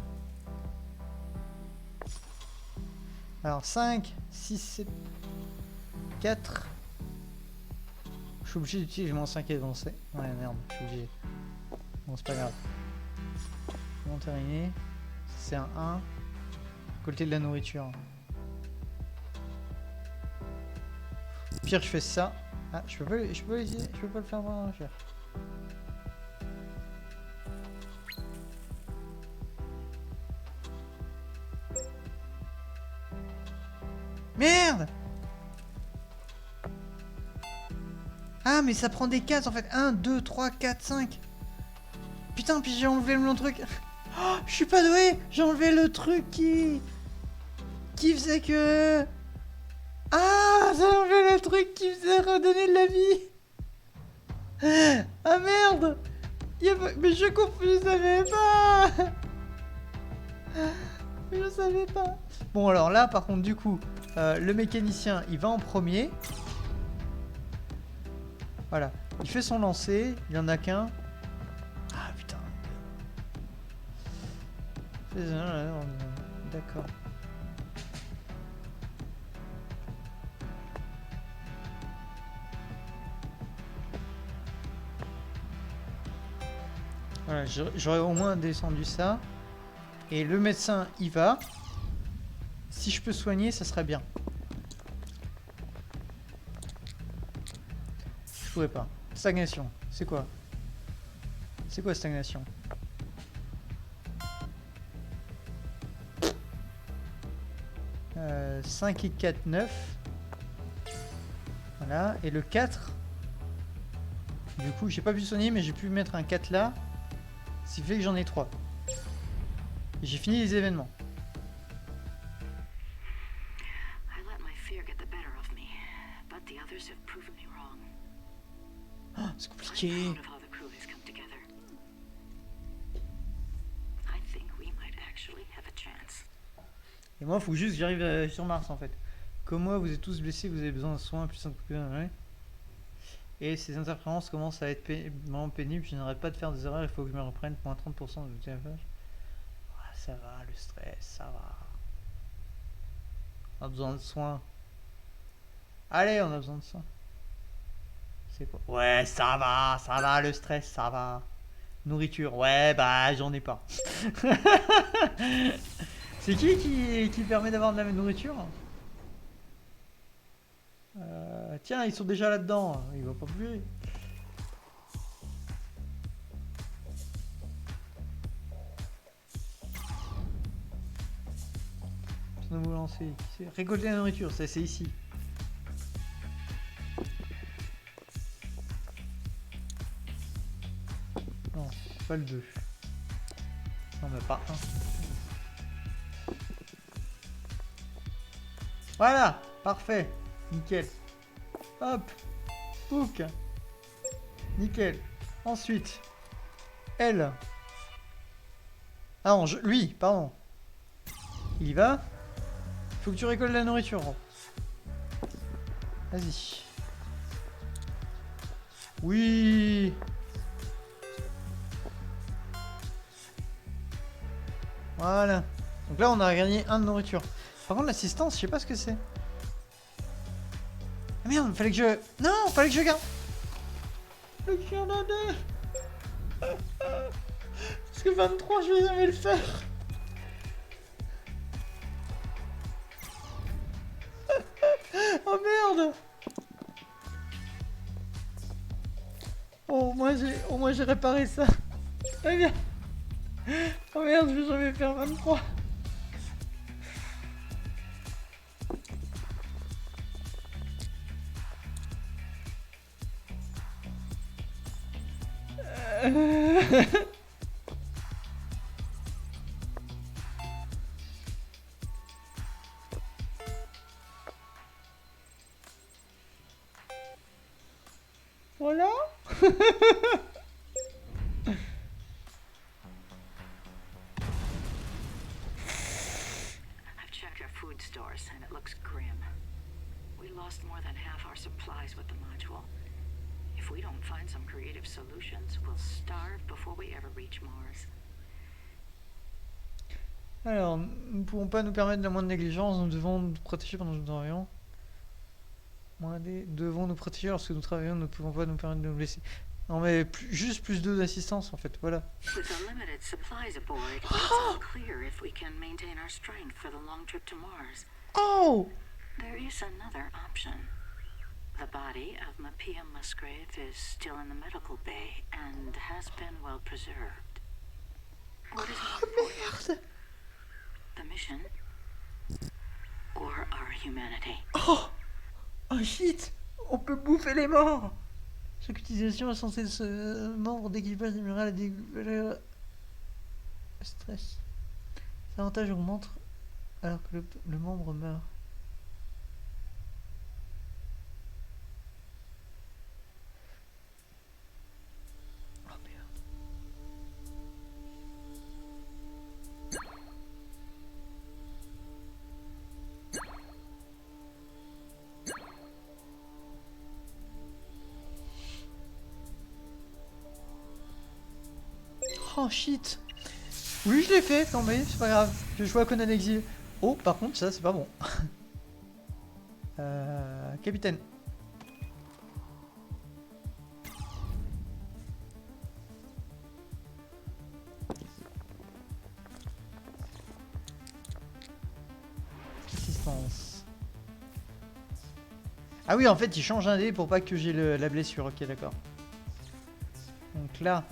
Alors 5, 6, 7, 4. Je suis obligé d'utiliser mon 5 avancé. Ouais, merde, je suis obligé. Bon, c'est pas grave. Bon, terminé. C'est un 1. Côté de la nourriture. Pire, je fais ça. Ah, je peux pas le faire voir. Merde! Ah, mais ça prend des cases en fait. 1, 2, 3, 4, 5. Putain, puis j'ai enlevé mon truc. Oh, je suis pas doué! J'ai enlevé le truc qui faisait que... Ah, j'ai enlevé le truc qui faisait redonner de la vie. Ah merde! Mais je comprends, je savais pas. Je savais pas. Bon alors là par contre du coup, le mécanicien il va en premier. Voilà, il fait son lancer, il y en a qu'un. Ah putain. D'accord. Voilà, j'aurais au moins descendu ça. Et le médecin, il va. Si je peux soigner, ça serait bien. Je pourrais pas. Stagnation, c'est quoi? C'est quoi stagnation? « 5 et 4, 9. Voilà, et le 4. Du coup, j'ai pas pu soigner, mais j'ai pu mettre un 4 là. Ce qui fait que j'en ai 3. J'ai fini les événements. Oh, c'est compliqué. Et moi, il faut juste que j'arrive sur Mars en fait. Comme moi, vous êtes tous blessés, vous avez besoin de soins plus ouais. Et ces interférences commencent à être vraiment pénibles. Je n'arrête pas de faire des erreurs, il faut que je me reprenne pour un 30% de TFH. Ah, ça va, le stress, ça va. On a besoin de soins. Allez, on a besoin de soins. C'est quoi? Ouais, ça va, le stress, ça va. Nourriture, ouais, bah j'en ai pas. C'est qui permet d'avoir de la nourriture? Tiens, ils sont déjà là-dedans, il va pas plus. ce nouveau lancer. C'est récolter la nourriture, ça c'est ici. Non, pas le 2. Non, mais pas un. Voilà, parfait. Nickel. Hop. Book. Nickel. Ensuite, elle. Ah non, lui, pardon. Il y va. Faut que tu récoltes la nourriture. Vas-y. Oui. Voilà. Donc là, on a gagné un de nourriture. Par contre, l'assistance, je sais pas ce que c'est. Ah merde, fallait que je... Non, fallait que je garde... Le chien d'un deux. Parce que 23, je vais jamais le faire. Oh merde. Oh, au moins j'ai réparé ça. Très bien. Oh merde, je vais jamais faire 23. Voilà. I've checked our food stores, and it looks grim. We lost more than half our supplies with the module. If we don't find some creative solutions, we'll starve before we ever reach Mars. Alors, nous ne pouvons pas nous permettre la moindre négligence, nous devons nous protéger pendant que nous travaillons. Devons nous protéger lorsque nous travaillons, nous ne pouvons pas nous permettre de nous blesser. Non mais juste plus 2 d'assistance en fait, voilà. With the limited supplies aboard, it's unclear if we can maintain our strength for the long trip to Mars. Oh! There is another option. The body of Mapia Musgrave is still in the medical bay and has been well preserved. What is more important? Merde! The mission or our humanity? Oh! Oh shit! On peut bouffer les morts! Chaque utilisation est censée se membre d'équipage amiral à découvrir le stress. Cet avantage augmente alors que le membre meurt. Oh merde. Oh shit. Oui, je l'ai fait, non mais c'est pas grave. Je joue à Conan Exil. Oh, par contre, ça c'est pas bon. Capitaine. Assistance. Ah oui, en fait, il change un dé pour pas que j'ai la blessure. Ok, d'accord. Donc là...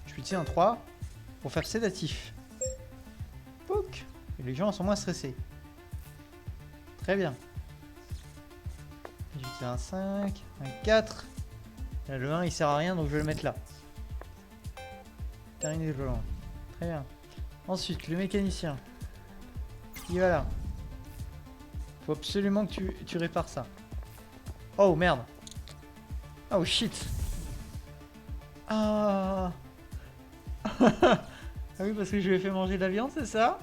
je peux utiliser un 3 pour faire sédatif. Pouc. Et les gens sont moins stressés. Très bien. J'ai utilisé un 5, un 4. Là, le 1 il sert à rien donc je vais le mettre là. Terminé le volant. Très bien. Ensuite, le mécanicien. Il va là. Faut absolument que tu répares ça. Oh merde. Oh shit. Ah. Ah oui, parce que je lui ai fait manger de la viande, c'est ça?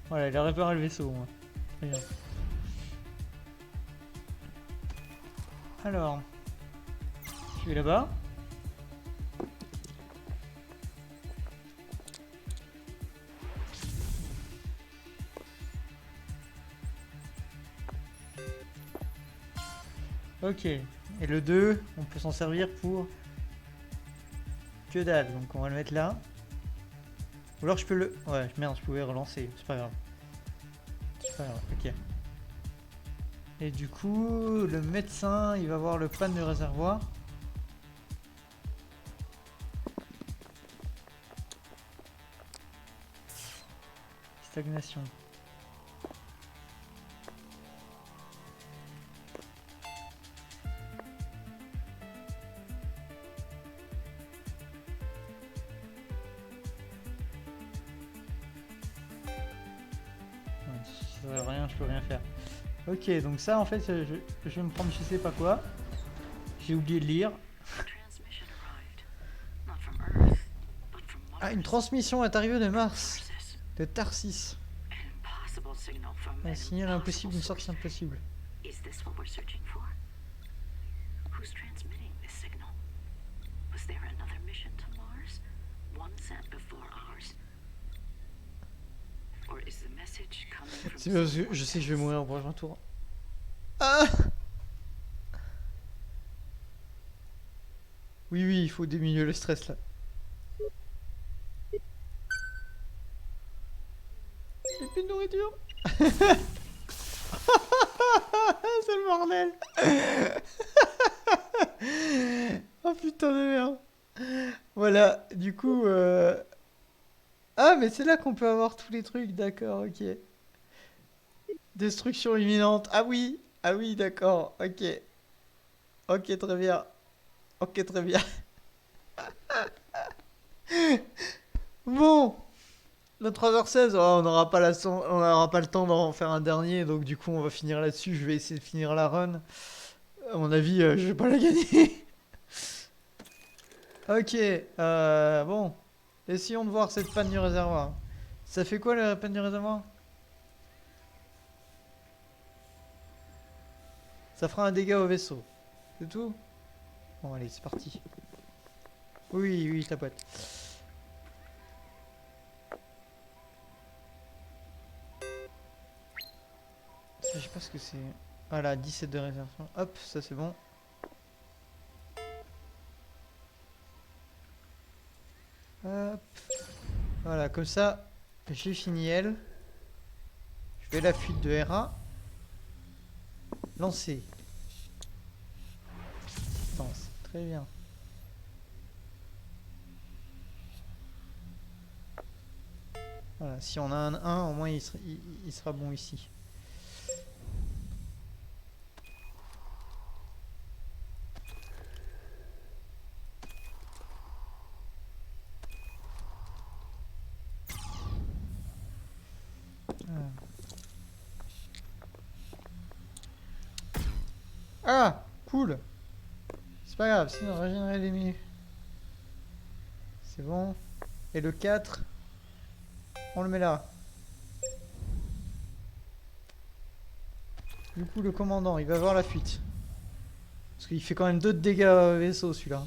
Voilà, il a réparé le vaisseau, moi. Très bien. Alors, je vais là-bas. Ok, et le 2, on peut s'en servir pour que dalle, donc on va le mettre là. Ou alors je peux le... ouais, merde, je pouvais relancer, c'est pas grave. Pas grave, ok. Et du coup, le médecin, il va voir le panne du réservoir. Stagnation. Ça sert à rien, je peux rien faire. Ok, donc ça en fait, je vais me prendre je sais pas quoi. J'ai oublié de lire. A transmission arrived. Not from Earth, but from Ah, une Mars. transmission est arrivée de Mars, Tarsus. de Tarsis. An impossible signal from Un an signal impossible, impossible une sortie source. impossible. Is this what we're searching for? Who's transmitting this signal? Was there another mission to Mars? One sent before ours? Or is the message coming from C'est bien parce que someone je sais que je vais else? mourir au prochain tour. Ah! Oui, oui, il faut diminuer le stress là. J'ai plus de nourriture. C'est le bordel. Oh putain de merde. Voilà, du coup... Ah, mais c'est là qu'on peut avoir tous les trucs, d'accord, ok. Destruction imminente. Ah oui, d'accord, ok. Ok, très bien. Ok, très bien. Bon, le 3h16, on n'aura pas, on n'aura pas le temps d'en faire un dernier, donc du coup on va finir là-dessus. Je vais essayer de finir la run. À mon avis, je vais pas la gagner. Ok, bon. Essayons de voir cette panne du réservoir. Ça fait quoi la panne du réservoir? Ça fera un dégât au vaisseau. C'est tout? Bon, allez, c'est parti. Oui, oui, ta boîte. Je sais pas ce que c'est. Voilà, 17 de réservation. Hop, ça c'est bon. Hop. Voilà, comme ça, j'ai fini elle. Je fais la fuite de Hera. Lancer. Distance. Très bien. Voilà, si on a un 1, au moins il sera bon ici. Ah, cool. C'est pas grave, sinon régénérer les menus. C'est bon. Et le 4, on le met là. Du coup, le commandant, il va avoir la fuite. Parce qu'il fait quand même 2 de dégâts au vaisseau, celui-là.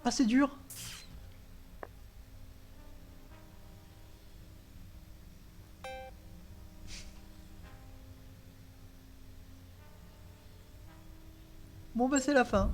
Ah, c'est dur. Bon, bah, c'est la fin.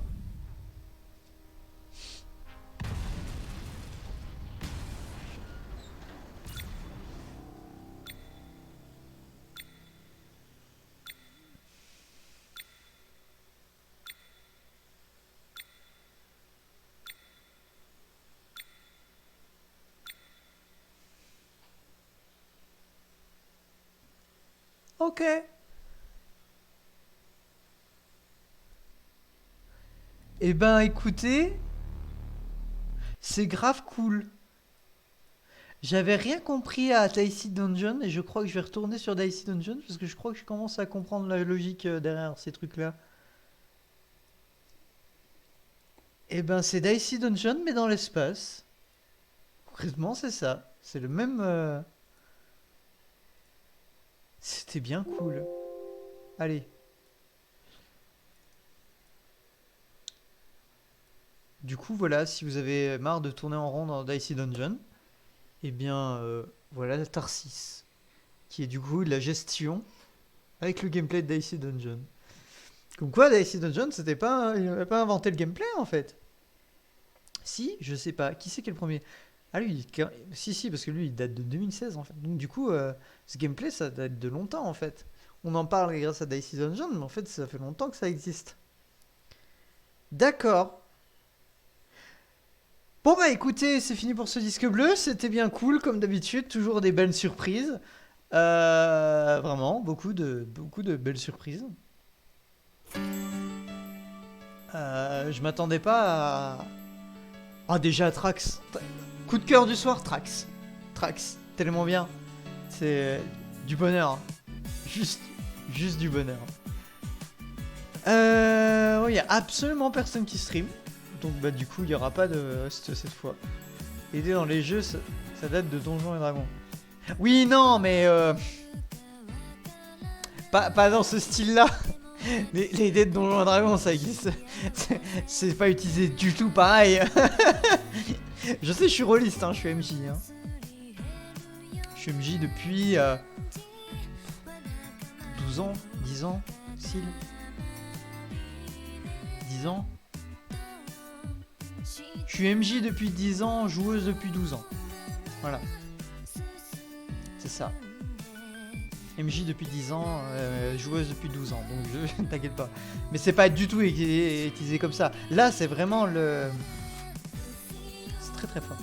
Ok. Eh ben, écoutez, c'est grave cool. J'avais rien compris à Dicey Dungeon et je crois que je vais retourner sur Dicey Dungeon parce que je crois que je commence à comprendre la logique derrière ces trucs-là. Eh ben, c'est Dicey Dungeon mais dans l'espace. Concrètement, c'est ça. C'est le même. C'était bien cool. Allez. Du coup, voilà, si vous avez marre de tourner en rond dans Dicey Dungeon, eh bien, voilà Tarsis. qui est du coup de la gestion avec le gameplay de Dicey Dungeon. Comme quoi, Dicey Dungeon, il n'avait pas inventé le gameplay en fait. Si, je sais pas. Qui c'est qui est le premier? Ah lui, si, parce que lui, il date de 2016 en fait. Donc du coup, ce gameplay, ça date de longtemps en fait. On en parle grâce à Dicey Dungeon, mais en fait, ça fait longtemps que ça existe. D'accord. Bon bah écoutez, c'est fini pour ce disque bleu. C'était bien cool, comme d'habitude. Toujours des belles surprises. Vraiment, beaucoup de belles surprises. Je m'attendais pas à... Ah déjà, Trax. Coup de cœur du soir, Trax. Trax, tellement bien. C'est du bonheur. Juste du bonheur. Il y a absolument personne qui stream. Donc bah du coup, il n'y aura pas de host cette fois. Aider dans les jeux, ça date de Donjons et Dragons. Oui, non, mais... Pas dans ce style-là. Les dés de Donjons et Dragons, ça existe. C'est pas utilisé du tout pareil. Je sais, je suis rôliste, hein, je suis MJ. Hein. Je suis MJ depuis 12 ans, 10 ans, Sil. 10 ans. Je suis MJ depuis 10 ans, joueuse depuis 12 ans. Voilà. C'est ça. MJ depuis 10 ans, joueuse depuis 12 ans, donc je t'inquiète pas. Mais c'est pas du tout utilisé comme ça. Là, c'est vraiment le... C'est très très fort.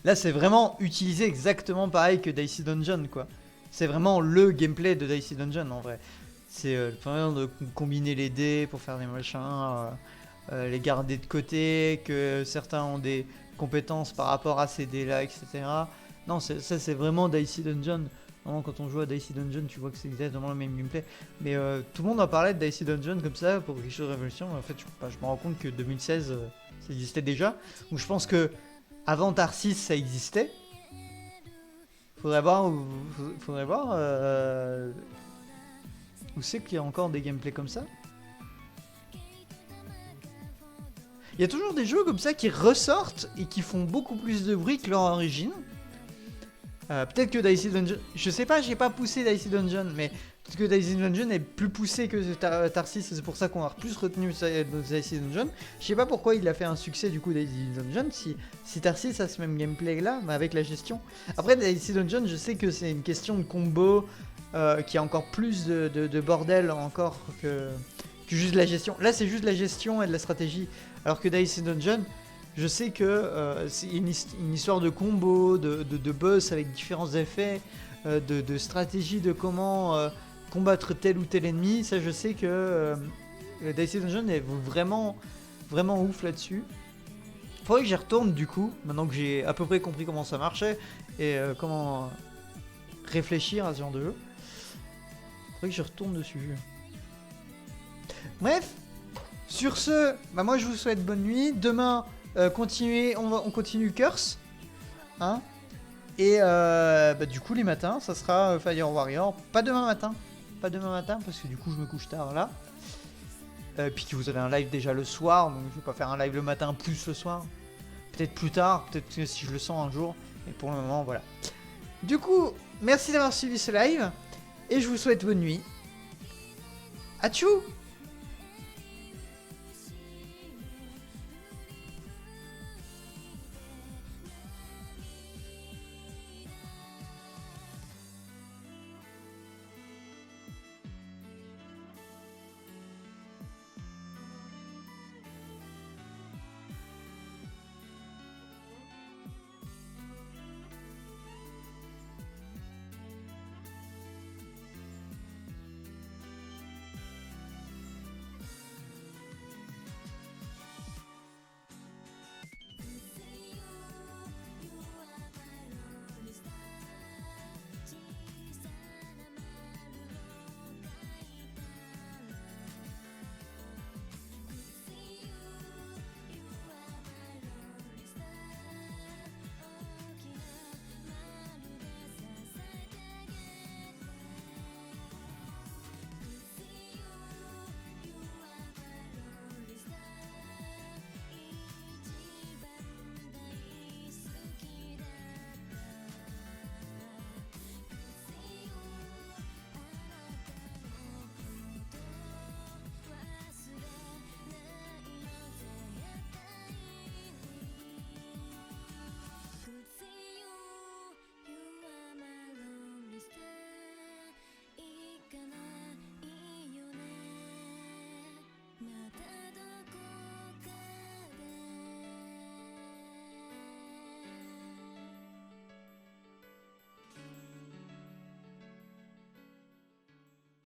Là, c'est vraiment utilisé exactement pareil que Dicey Dungeon, quoi. C'est vraiment le gameplay de Dicey Dungeon, en vrai. C'est le moyen de combiner les dés pour faire des machins, les garder de côté, que certains ont des compétences par rapport à ces dés-là, etc. Non, ça c'est vraiment Dicey Dungeon. Vraiment, quand on joue à Dicey Dungeon, tu vois que c'est exactement le même gameplay. Mais tout le monde en parlait de Dicey Dungeon comme ça pour quelque chose de révolution. En fait, je me rends compte que 2016, ça existait déjà. Donc je pense que avant Tarsis, ça existait. Faudrait voir où c'est qu'il y a encore des gameplays comme ça. Il y a toujours des jeux comme ça qui ressortent et qui font beaucoup plus de bruit que leur origine. Peut-être que Dicey Dungeon... Je sais pas, j'ai pas poussé Dicey Dungeon, mais peut-être que Dicey Dungeon est plus poussé que Tarsis, et c'est pour ça qu'on a plus retenu Dicey Dungeon. Je sais pas pourquoi il a fait un succès du coup Dicey Dungeon, si Tarsis a ce même gameplay là, mais avec la gestion. Après Dicey Dungeon, je sais que c'est une question de combo, qui a encore plus de bordel encore que juste la gestion. Là c'est juste la gestion et de la stratégie, alors que Dicey Dungeon... Je sais que c'est une histoire de combo, de boss avec différents effets, de stratégie de comment combattre tel ou tel ennemi. Ça, je sais que Dicey Dungeon est vraiment, vraiment ouf là-dessus. Faudrait que j'y retourne du coup, maintenant que j'ai à peu près compris comment ça marchait et comment réfléchir à ce genre de jeu. Faudrait que j'y retourne dessus. Bref, sur ce, bah moi je vous souhaite bonne nuit. Demain... on continue Curse, hein, et du coup les matins ça sera Fire Warrior, pas demain matin parce que du coup je me couche tard là, puis que vous avez un live déjà le soir, donc je vais pas faire un live le matin plus le soir, peut-être plus tard, peut-être que si je le sens un jour, mais pour le moment voilà. Du coup merci d'avoir suivi ce live et je vous souhaite bonne nuit, atchou.